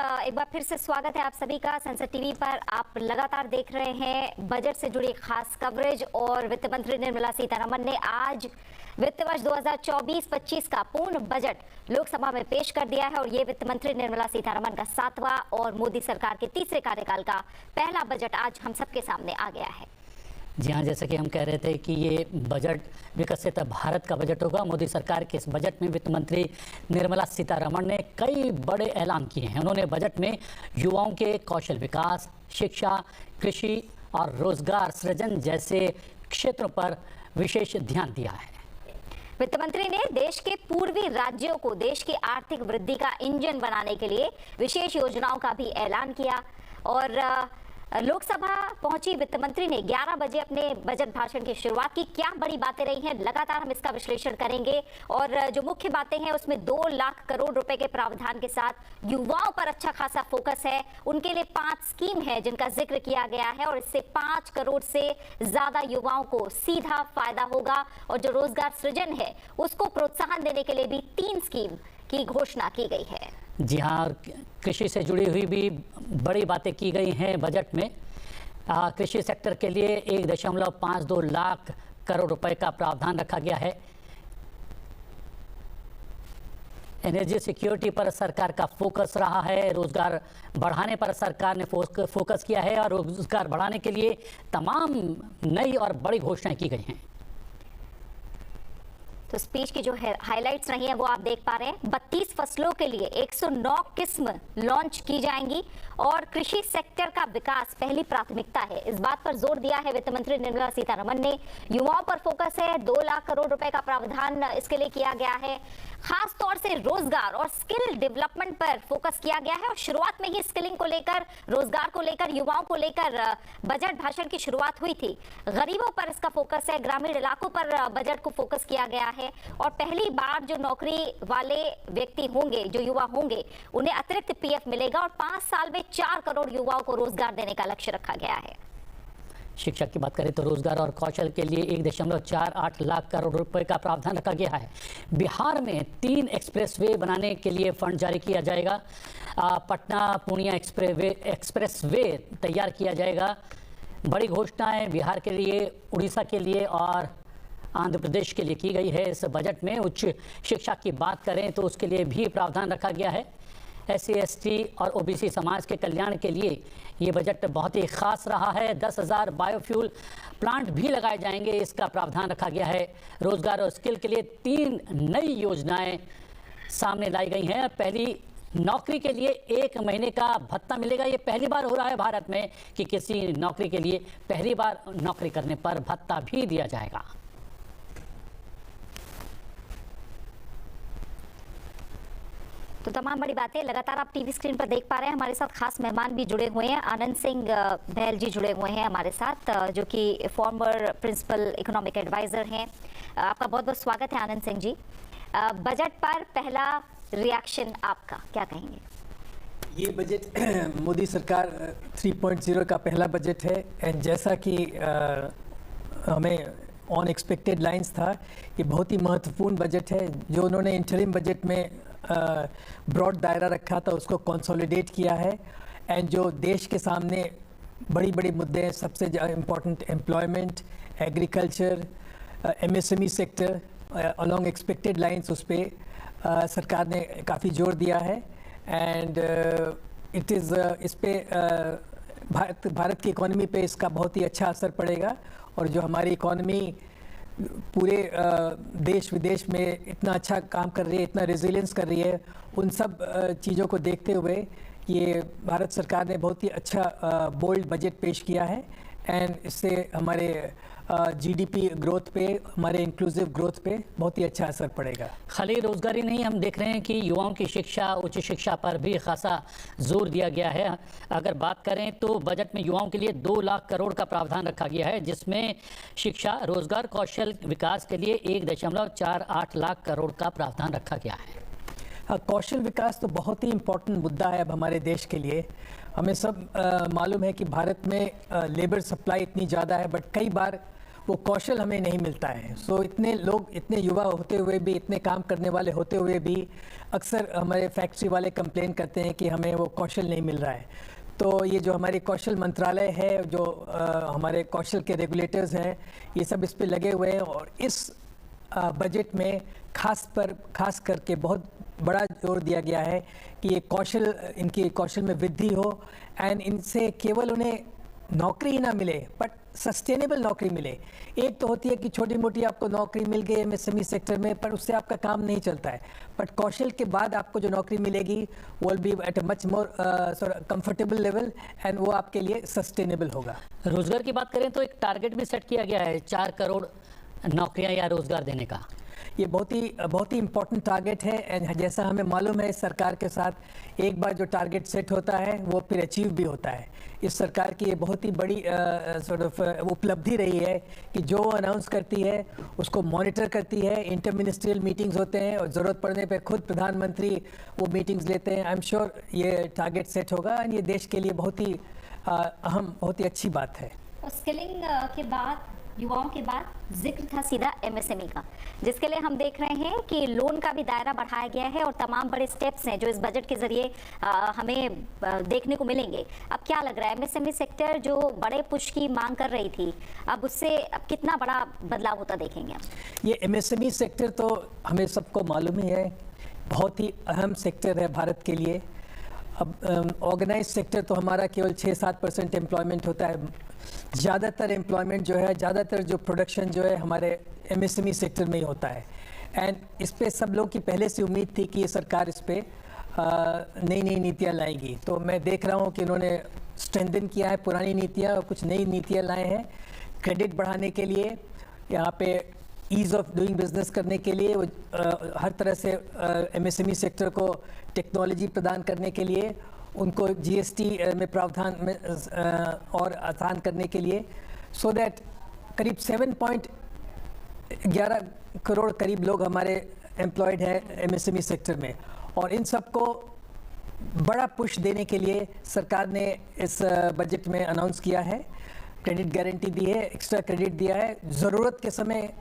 एक बार फिर से स्वागत है आप सभी का संसद टीवी पर। आप लगातार देख रहे हैं बजट से जुड़ी खास कवरेज और वित्त मंत्री निर्मला सीतारमण ने आज वित्त वर्ष 2024-25 का पूर्ण बजट लोकसभा में पेश कर दिया है और ये वित्त मंत्री निर्मला सीतारमण का 7वां और मोदी सरकार के तीसरे कार्यकाल का पहला बजट आज हम सबके सामने आ गया है। जी हाँ, जैसे कि हम कह रहे थे कि ये बजट विकसित भारत का बजट होगा। मोदी सरकार के इस बजट में वित्त मंत्री निर्मला सीतारमण ने कई बड़े ऐलान किए हैं। उन्होंने बजट में युवाओं के कौशल विकास, शिक्षा, कृषि और रोजगार सृजन जैसे क्षेत्रों पर विशेष ध्यान दिया है। वित्त मंत्री ने देश के पूर्वी राज्यों को देश की आर्थिक वृद्धि का इंजन बनाने के लिए विशेष योजनाओं का भी ऐलान किया और लोकसभा पहुंची वित्त मंत्री ने 11 बजे अपने बजट भाषण की शुरुआत की। क्या बड़ी बातें रही हैं, लगातार हम इसका विश्लेषण करेंगे और जो मुख्य बातें हैं उसमें 2 लाख करोड़ रुपए के प्रावधान के साथ युवाओं पर अच्छा खासा फोकस है। उनके लिए 5 स्कीम है जिनका जिक्र किया गया है और इससे 5 करोड़ से ज्यादा युवाओं को सीधा फायदा होगा और जो रोजगार सृजन है उसको प्रोत्साहन देने के लिए भी 3 स्कीम की घोषणा की गई है। जी हाँ, कृषि से जुड़ी हुई भी बड़ी बातें की गई हैं बजट में। कृषि सेक्टर के लिए 1.52 लाख करोड़ रुपए का प्रावधान रखा गया है। एनर्जी सिक्योरिटी पर सरकार का फोकस रहा है। रोजगार बढ़ाने पर सरकार ने फोकस किया है और रोजगार बढ़ाने के लिए तमाम नई और बड़ी घोषणाएं की गई हैं। तो स्पीच की जो हाइलाइट्स रही हैं वो आप देख पा रहे हैं। 32 फसलों के लिए 109 किस्म लॉन्च की जाएंगी और कृषि सेक्टर का विकास पहली प्राथमिकता है। इस बात पर जोर दिया है वित्त मंत्री निर्मला सीतारमण ने। युवाओं पर फोकस है, 2 लाख करोड़ रुपए का प्रावधान इसके लिए किया गया है। खास तौर से रोजगार और स्किल डेवलपमेंट पर फोकस किया गया है और शुरुआत में ही स्किलिंग को लेकर, रोजगार को लेकर, युवाओं को लेकर बजट भाषण की शुरुआत हुई थी। गरीबों पर इसका फोकस है, ग्रामीण इलाकों पर बजट को फोकस किया गया है और पहली बार जो नौकरी वाले व्यक्ति होंगे, जो युवा होंगे, उन्हें अतिरिक्त पीएफ मिलेगा और 5 साल में 4 करोड़ युवाओं को रोजगार देने का लक्ष्य रखा गया है। शिक्षा की बात करें तो रोजगार और कौशल के लिए 1.48 लाख करोड़ रुपए का प्रावधान रखा गया है। बिहार में 3 एक्सप्रेसवे बनाने के लिए फंड जारी किया जाएगा। पटना पूर्णिया एक्सप्रेसवे तैयार किया जाएगा। बड़ी घोषणाएं बिहार के लिए, उड़ीसा के लिए और आंध्र प्रदेश के लिए की गई है। इस बजट में उच्च शिक्षा की बात करें तो उसके लिए भी प्रावधान रखा गया है। SC, ST और OBC समाज के कल्याण के लिए ये बजट बहुत ही खास रहा है। 10,000 बायोफ्यूल प्लांट भी लगाए जाएंगे, इसका प्रावधान रखा गया है। रोजगार और स्किल के लिए 3 नई योजनाएं सामने लाई गई हैं। पहली, नौकरी के लिए 1 महीने का भत्ता मिलेगा। ये पहली बार हो रहा है भारत में कि किसी नौकरी के लिए पहली बार नौकरी करने पर भत्ता भी दिया जाएगा। तो तमाम बड़ी बातें लगातार आप टीवी स्क्रीन पर देख पा रहे हैं। हमारे साथ खास मेहमान भी जुड़े हुए हैं। आनंद सिंह बहल जी जुड़े हुए हैं हमारे साथ, जो कि फॉर्मर प्रिंसिपल इकोनॉमिक एडवाइजर हैं। आपका बहुत बहुत स्वागत है आनंद सिंह जी। बजट पर पहला रिएक्शन आपका, क्या कहेंगे? ये बजट मोदी सरकार 3.0 का पहला बजट है एंड जैसा कि हमें अनएक्सपेक्टेड लाइंस था, ये बहुत ही महत्वपूर्ण बजट है। जो उन्होंने इंटरिम बजट में ब्रॉड दायरा रखा था उसको कंसोलिडेट किया है एंड जो देश के सामने बड़ी बड़ी मुद्दे हैं, सबसे important employment, agriculture, MSME sector, along expected lines, उस पर सरकार ने काफ़ी जोर दिया है एंड इस पे भारत की इकोनॉमी पे इसका बहुत ही अच्छा असर पड़ेगा और जो हमारी इकोनॉमी पूरे देश विदेश में इतना अच्छा काम कर रही है, इतना रेजिलियंस कर रही है, उन सब चीज़ों को देखते हुए ये भारत सरकार ने बहुत ही अच्छा बोल्ड बजट पेश किया है एंड इससे हमारे GDP ग्रोथ पे, हमारे इंक्लूसिव ग्रोथ पे बहुत ही अच्छा असर पड़ेगा। खाली रोजगारी नहीं, हम देख रहे हैं कि युवाओं की शिक्षा, उच्च शिक्षा पर भी खासा जोर दिया गया है। अगर बात करें तो बजट में युवाओं के लिए 2 लाख करोड़ का प्रावधान रखा गया है, जिसमें शिक्षा, रोजगार, कौशल विकास के लिए 1.48 लाख करोड़ का प्रावधान रखा गया है। हाँ, कौशल विकास तो बहुत ही इम्पोर्टेंट मुद्दा है अब हमारे देश के लिए। हमें सब मालूम है कि भारत में लेबर सप्लाई इतनी ज़्यादा है, बट कई बार वो कौशल हमें नहीं मिलता है। सो इतने लोग, इतने युवा होते हुए भी, इतने काम करने वाले होते हुए भी अक्सर हमारे फैक्ट्री वाले कंप्लेन करते हैं कि हमें वो कौशल नहीं मिल रहा है। तो ये जो हमारे कौशल मंत्रालय है, जो हमारे कौशल के रेगुलेटर्स हैं, ये सब इस पे लगे हुए हैं और इस बजट में खास करके बहुत बड़ा जोर दिया गया है कि ये कौशल, इनके कौशल में वृद्धि हो एंड इनसे केवल उन्हें नौकरी ही ना मिले बट सस्टेनेबल नौकरी मिले। एक तो होती है कि छोटी मोटी आपको नौकरी मिल गई एमएसएमई सेक्टर में, पर उससे आपका काम नहीं चलता है। बट कौशल के बाद आपको जो नौकरी मिलेगी वो will be at a much more comfortable level and वो आपके लिए सस्टेनेबल होगा। रोजगार की बात करें तो एक टारगेट भी सेट किया गया है 4 करोड़ नौकरियां या रोजगार देने का। ये बहुत ही इम्पोर्टेंट टारगेट है एंड जैसा हमें मालूम है, सरकार के साथ एक बार जो टारगेट सेट होता है वो फिर अचीव भी होता है। इस सरकार की ये बहुत ही बड़ी उपलब्धि रही है कि जो अनाउंस करती है उसको मॉनिटर करती है। इंटर मिनिस्ट्रियल मीटिंग्स होते हैं और ज़रूरत पड़ने पे खुद प्रधानमंत्री वो मीटिंग्स लेते हैं। आई एम श्योर ये टारगेट सेट होगा और ये देश के लिए बहुत ही अहम, बहुत ही अच्छी बात है। और स्किलिंग के बाद, युवाओं के बाद जिक्र था सीधा एमएसएमई का, जिसके लिए हम देख रहे हैं कि लोन का भी दायरा बढ़ाया गया है और तमाम बड़े स्टेप्स हैं जो इस बजट के जरिए हमें देखने को मिलेंगे। अब क्या लग रहा है, एमएसएमई सेक्टर जो बड़े पुश की मांग कर रही थी, अब उससे अब कितना बड़ा बदलाव होता देखेंगे? ये एमएसएमई सेक्टर तो हमें सबको मालूम ही है, बहुत ही अहम सेक्टर है भारत के लिए। अब ऑर्गेनाइज सेक्टर तो हमारा केवल 6-7% एम्प्लॉयमेंट होता है। ज़्यादातर एम्प्लॉयमेंट जो है, ज़्यादातर जो प्रोडक्शन जो है हमारे एमएसएमई सेक्टर में ही होता है एंड इस पे सब लोगों की पहले से उम्मीद थी कि ये सरकार इस पे नई नीतियाँ लाएगी। तो मैं देख रहा हूँ कि इन्होंने स्ट्रेंथन किया है पुरानी नीतियाँ और कुछ नई नीतियाँ लाए हैं क्रेडिट बढ़ाने के लिए, यहाँ पे ईज़ ऑफ डूइंग बिजनेस करने के लिए, हर तरह से एमएसएमई सेक्टर को टेक्नोलॉजी प्रदान करने के लिए, उनको जीएसटी में प्रावधान में और आसान करने के लिए, सो दैट करीब 7.11 करोड़ करीब लोग हमारे एम्प्लॉयड हैं एमएसएमई सेक्टर में। और इन सबको बड़ा पुश देने के लिए सरकार ने इस बजट में अनाउंस किया है, क्रेडिट गारंटी दी है, एक्स्ट्रा क्रेडिट दिया है, ज़रूरत के समय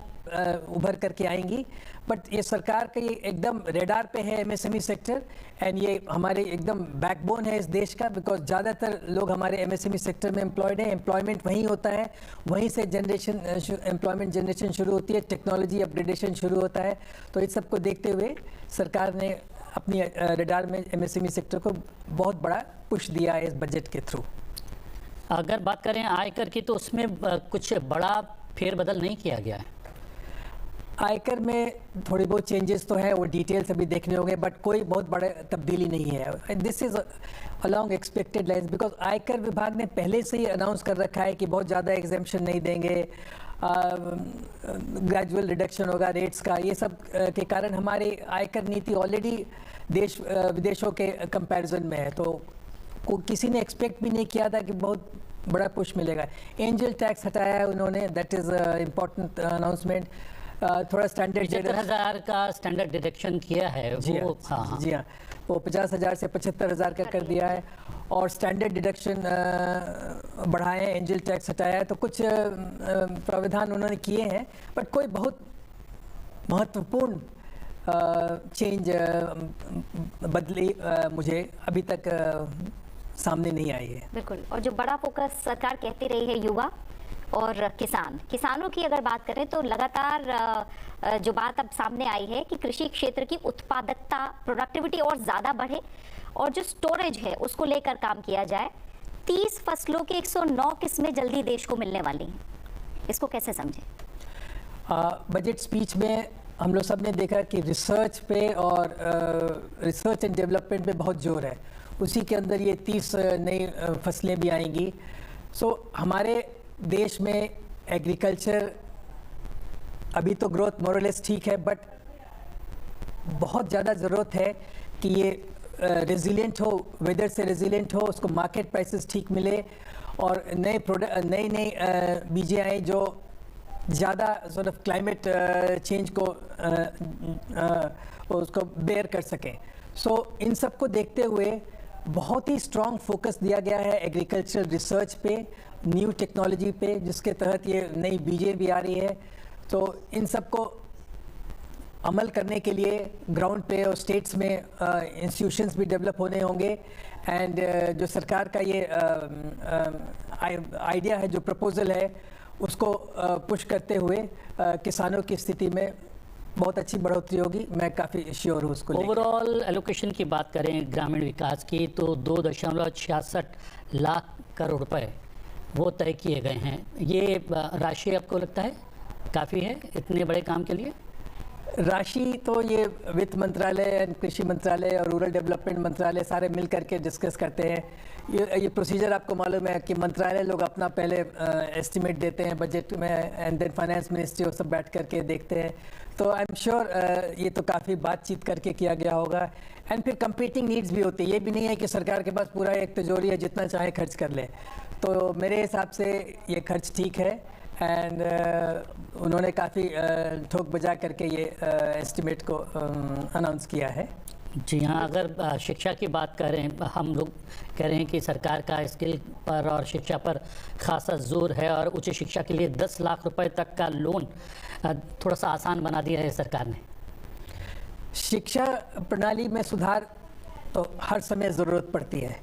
उभर करके आएंगी। बट ये सरकार का ये एकदम रेडार पे है एमएसएमई सेक्टर एंड ये हमारे एकदम बैकबोन है इस देश का, बिकॉज ज़्यादातर लोग हमारे एमएसएमई सेक्टर में एम्प्लॉयड हैं, एम्प्लॉयमेंट वहीं होता है, वहीं से एम्प्लॉयमेंट जनरेशन शुरू होती है, टेक्नोलॉजी अपग्रेडेशन शुरू होता है। तो इस सबको देखते हुए सरकार ने अपनी रेडार में एमएसएमई सेक्टर को बहुत बड़ा पुश दिया है इस बजट के थ्रू। अगर बात करें आयकर की तो उसमें कुछ बड़ा फेरबदल नहीं किया गया है। आयकर में थोड़ी बहुत चेंजेस तो है, वो डिटेल्स अभी देखने होंगे, बट कोई बहुत बड़ा तब्दीली नहीं है। This is along expected lines, because आयकर विभाग ने पहले से ही अनाउंस कर रखा है कि बहुत ज़्यादा एग्जेम्पशन नहीं देंगे, ग्रेजुअल रिडक्शन होगा रेट्स का। ये सब के कारण हमारी आयकर नीति ऑलरेडी देश विदेशों के कंपैरिजन में है, तो किसी ने एक्सपेक्ट भी नहीं किया था कि बहुत बड़ा पुश मिलेगा। एंजल टैक्स हटाया है उन्होंने, दैट इज़ इम्पोर्टेंट अनाउंसमेंट। थोड़ा स्टैंडर्ड 75,000 का स्टैंडर्ड डिडक्शन किया है। जी हाँ, वो 50,000 से 75,000 का कर दिया है और स्टैंडर्ड डिडक्शन बढ़ाए हैं, एंजल टैक्स हटाया है। तो कुछ प्रावधान उन्होंने किए हैं, बट कोई बहुत महत्वपूर्ण चेंज बदली मुझे अभी तक सामने नहीं आई है। बिल्कुल। और जो बड़ा फोकस सरकार कहती रही है युवा और किसानों की अगर बात करें तो लगातार जो बात अब सामने आई है कि कृषि क्षेत्र की उत्पादकता, प्रोडक्टिविटी और ज़्यादा बढ़े और जो स्टोरेज है उसको लेकर काम किया जाए। 30 फसलों की 109 किस्में जल्दी देश को मिलने वाली हैं, इसको कैसे समझें? बजट स्पीच में हम लोग सब ने देखा कि रिसर्च पे और रिसर्च एंड डेवलपमेंट पे बहुत जोर है, उसी के अंदर ये 30 नई फसलें भी आएंगी। सो हमारे देश में एग्रीकल्चर अभी तो ग्रोथ मोरलेस ठीक है, बट बहुत ज़्यादा ज़रूरत है कि ये रेजिलिएंट हो, वेदर से रेजिलिएंट हो, उसको मार्केट प्राइसेस ठीक मिले और नए प्रोडक्ट, नई बीजें आए जो ज़्यादा सॉर्ट ऑफ क्लाइमेट चेंज को उसको बेयर कर सकें। सो इन सब को देखते हुए बहुत ही स्ट्रॉन्ग फोकस दिया गया है एग्रीकल्चरल रिसर्च पे न्यू टेक्नोलॉजी पे, जिसके तहत ये नई बीजें भी आ रही है। तो इन सबको अमल करने के लिए ग्राउंड पे और स्टेट्स में इंस्टीट्यूशंस भी डेवलप होने होंगे। एंड जो सरकार का ये आइडिया है, जो प्रपोजल है, उसको पुश करते हुए किसानों की स्थिति में बहुत अच्छी बढ़ोतरी होगी। मैं काफ़ी श्योर हूँ उसको लेकर। ओवरऑल एलोकेशन की बात करें ग्रामीण विकास की तो 2.66 लाख करोड़ रुपए वो तय किए गए हैं। ये राशि आपको लगता है काफ़ी है इतने बड़े काम के लिए? राशि तो ये वित्त मंत्रालय, कृषि मंत्रालय और रूरल डेवलपमेंट मंत्रालय सारे मिल करके डिस्कस करते हैं। ये प्रोसीजर आपको मालूम है कि मंत्रालय लोग अपना पहले एस्टिमेट देते हैं बजट में, एंड देन फाइनेंस मिनिस्ट्री और सब बैठ करके देखते हैं। तो आई एम श्योर ये तो काफ़ी बातचीत करके किया गया होगा। एंड फिर कंपीटिंग नीड्स भी होती है। ये भी नहीं है कि सरकार के पास पूरा एक तिजोरी है, जितना चाहे खर्च कर ले। तो मेरे हिसाब से ये खर्च ठीक है। एंड उन्होंने काफ़ी ठोक बजा करके ये एस्टिमेट को अनाउंस किया है। जी हाँ, अगर शिक्षा की बात करें, हम लोग कह रहे हैं कि सरकार का स्किल पर और शिक्षा पर खासा जोर है और उच्च शिक्षा के लिए 10 लाख रुपए तक का लोन थोड़ा सा आसान बना दिया है सरकार ने। शिक्षा प्रणाली में सुधार तो हर समय ज़रूरत पड़ती है।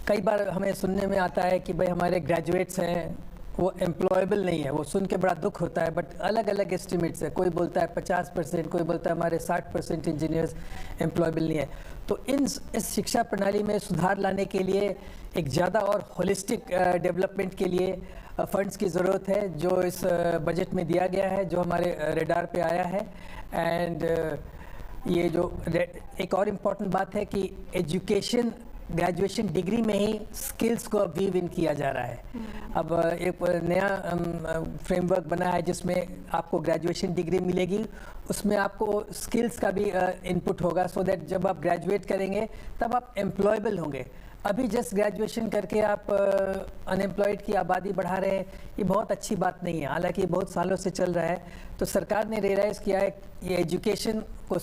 कई बार हमें सुनने में आता है कि भाई हमारे ग्रेजुएट्स हैं वो एम्प्लॉयबल नहीं है। वो सुन के बड़ा दुख होता है, बट अलग अलग एस्टिमेट्स है। कोई बोलता है 50%, कोई बोलता है हमारे 60% इंजीनियर्स एम्प्लॉयबल नहीं है। तो इस शिक्षा प्रणाली में सुधार लाने के लिए एक ज़्यादा और होलिस्टिक डेवलपमेंट के लिए फंड्स की ज़रूरत है, जो इस बजट में दिया गया है, जो हमारे रेडार पे आया है। एंड ये जो एक और इम्पॉर्टेंट बात है कि एजुकेशन ग्रेजुएशन डिग्री में ही स्किल्स को वीव इन किया जा रहा है। अब एक नया फ्रेमवर्क बना है जिसमें आपको ग्रेजुएशन डिग्री मिलेगी, उसमें आपको स्किल्स का भी इनपुट होगा, सो दैट जब आप ग्रेजुएट करेंगे तब आप एम्प्लॉयबल होंगे। अभी जस्ट ग्रेजुएशन करके आप अनएम्प्लॉयड की आबादी बढ़ा रहे हैं, ये बहुत अच्छी बात नहीं है। हालांकि ये बहुत सालों से चल रहा है। तो सरकार ने रियलाइज़ किया है ये एजुकेशन को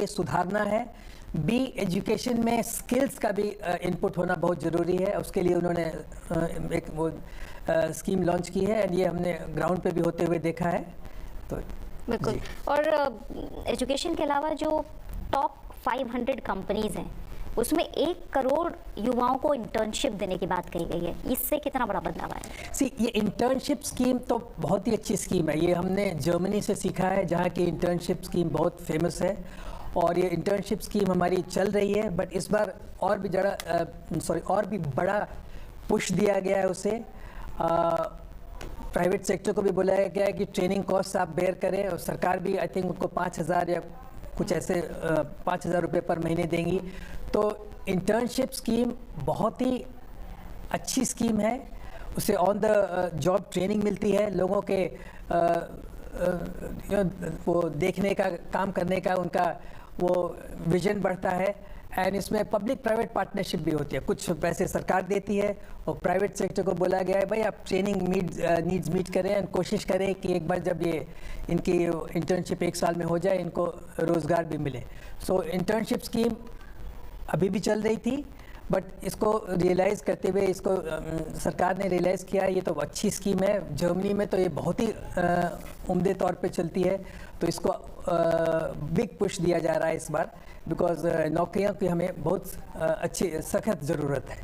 सुधारना है, बी एजुकेशन में स्किल्स का भी इनपुट होना बहुत ज़रूरी है। उसके लिए उन्होंने एक वो स्कीम लॉन्च की है, एंड ये हमने ग्राउंड पे भी होते हुए देखा है। तो बिल्कुल। और एजुकेशन के अलावा जो टॉप 500 कंपनीज हैं उसमें 1 करोड़ युवाओं को इंटर्नशिप देने की बात कही गई है। इससे कितना बड़ा बदलाव आया? ये इंटर्नशिप स्कीम तो बहुत ही अच्छी स्कीम है। ये हमने जर्मनी से सीखा है, जहाँ की इंटर्नशिप स्कीम बहुत फेमस है। और ये इंटर्नशिप स्कीम हमारी चल रही है, बट इस बार और भी बड़ा पुश दिया गया है उसे। प्राइवेट सेक्टर को भी बुलाया गया है कि ट्रेनिंग कॉस्ट आप बेयर करें, और सरकार भी आई थिंक उनको 5,000 या कुछ ऐसे 5,000 रुपये पर महीने देंगी। तो इंटर्नशिप स्कीम बहुत ही अच्छी स्कीम है। उसे ऑन द जॉब ट्रेनिंग मिलती है, लोगों के वो देखने का, काम करने का उनका वो विजन बढ़ता है। एंड इसमें पब्लिक प्राइवेट पार्टनरशिप भी होती है। कुछ पैसे सरकार देती है और प्राइवेट सेक्टर को बोला गया है भाई आप ट्रेनिंग नीड्स मीट करें, एंड कोशिश करें कि एक बार जब ये इनकी इंटर्नशिप 1 साल में हो जाए, इनको रोज़गार भी मिले। सो इंटर्नशिप स्कीम अभी भी चल रही थी, बट इसको रियलाइज़ करते हुए इसको सरकार ने रियलाइज़ किया ये तो अच्छी स्कीम है। जर्मनी में तो ये बहुत ही उम्दे तौर पे चलती है। तो इसको बिग पुश दिया जा रहा है इस बार, बिकॉज नौकरियों की हमें बहुत अच्छी सख्त ज़रूरत है।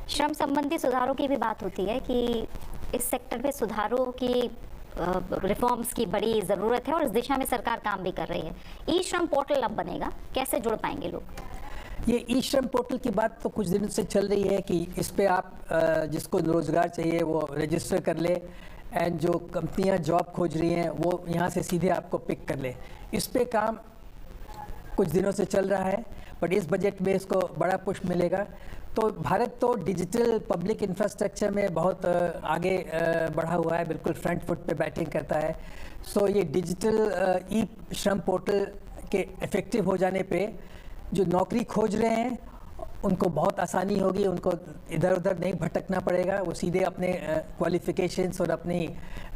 श्रम संबंधी सुधारों की भी बात होती है कि इस सेक्टर में सुधारों की रिफॉर्म्स की बड़ी ज़रूरत है, और इस दिशा में सरकार काम भी कर रही है। ई श्रम पोर्टल अब बनेगा, कैसे जुड़ पाएंगे लोग? ये ई श्रम पोर्टल की बात तो कुछ दिनों से चल रही है कि इस पे आप जिसको रोज़गार चाहिए वो रजिस्टर कर ले, एंड जो कंपनियां जॉब खोज रही हैं वो यहाँ से सीधे आपको पिक कर ले। इस पे काम कुछ दिनों से चल रहा है, बट इस बजट में इसको बड़ा पुश मिलेगा। तो भारत तो डिजिटल पब्लिक इंफ्रास्ट्रक्चर में बहुत आगे बढ़ा हुआ है, बिल्कुल फ्रंट फुट पे बैटिंग करता है। सो ये डिजिटल ई श्रम पोर्टल के इफ़ेक्टिव हो जाने पे जो नौकरी खोज रहे हैं उनको बहुत आसानी होगी, उनको इधर उधर नहीं भटकना पड़ेगा। वो सीधे अपने क्वालिफिकेशंस और अपनी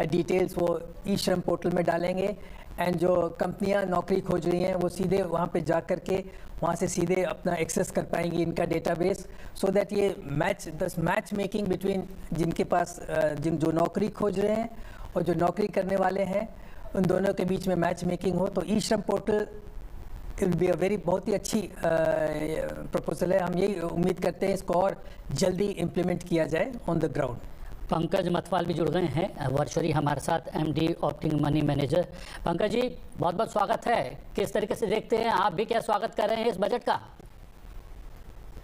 डिटेल्स वो ई श्रम पोर्टल में डालेंगे, एंड जो कंपनियां नौकरी खोज रही हैं वो सीधे वहाँ पे जा कर के वहाँ से सीधे अपना एक्सेस कर पाएंगी इनका डेटाबेस, सो दैट ये मैच मेकिंग बिटवीन जिनके पास जो नौकरी खोज रहे हैं और जो नौकरी करने वाले हैं उन दोनों के बीच में मैच मेकिंग हो। तो ई श्रम पोर्टल इट बी अ बहुत ही अच्छी प्रपोजल है। हम यही उम्मीद करते हैं इसको और जल्दी इम्प्लीमेंट किया जाए on the ground. Pankaj Matwal भी जुड़ गए हैं वर्चुअली हमारे साथ, MD opting money manager. Pankaj ji बहुत बहुत स्वागत है। किस तरीके से देखते हैं आप भी, क्या स्वागत कर रहे हैं इस बजट का?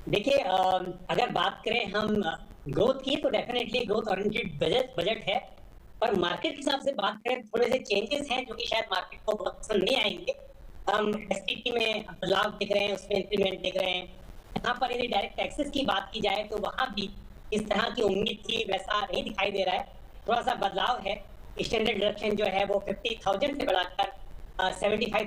देखिए, अगर बात करें हम ग्रोथ की तो डेफिनेटली ग्रोथ ओरिएंटेड बजट है, पर मार्केट के हिसाब से बात करें थोड़े से चेंजेस हैं जो कि शायद मार्केट को बहुत पसंद नहीं आएंगे। हम एसटीटी में बदलाव देख रहे हैं, उसमें इंक्रीमेंट देख रहे हैं। यहाँ पर यदि डायरेक्ट टैक्सेस की बात की जाए तो वहाँ भी इस तरह की उम्मीद थी वैसा नहीं दिखाई दे रहा है, थोड़ा सा बदलाव है। स्टैंडर्ड डिडक्शन जो है वो 50,000 से बढ़ाकर 75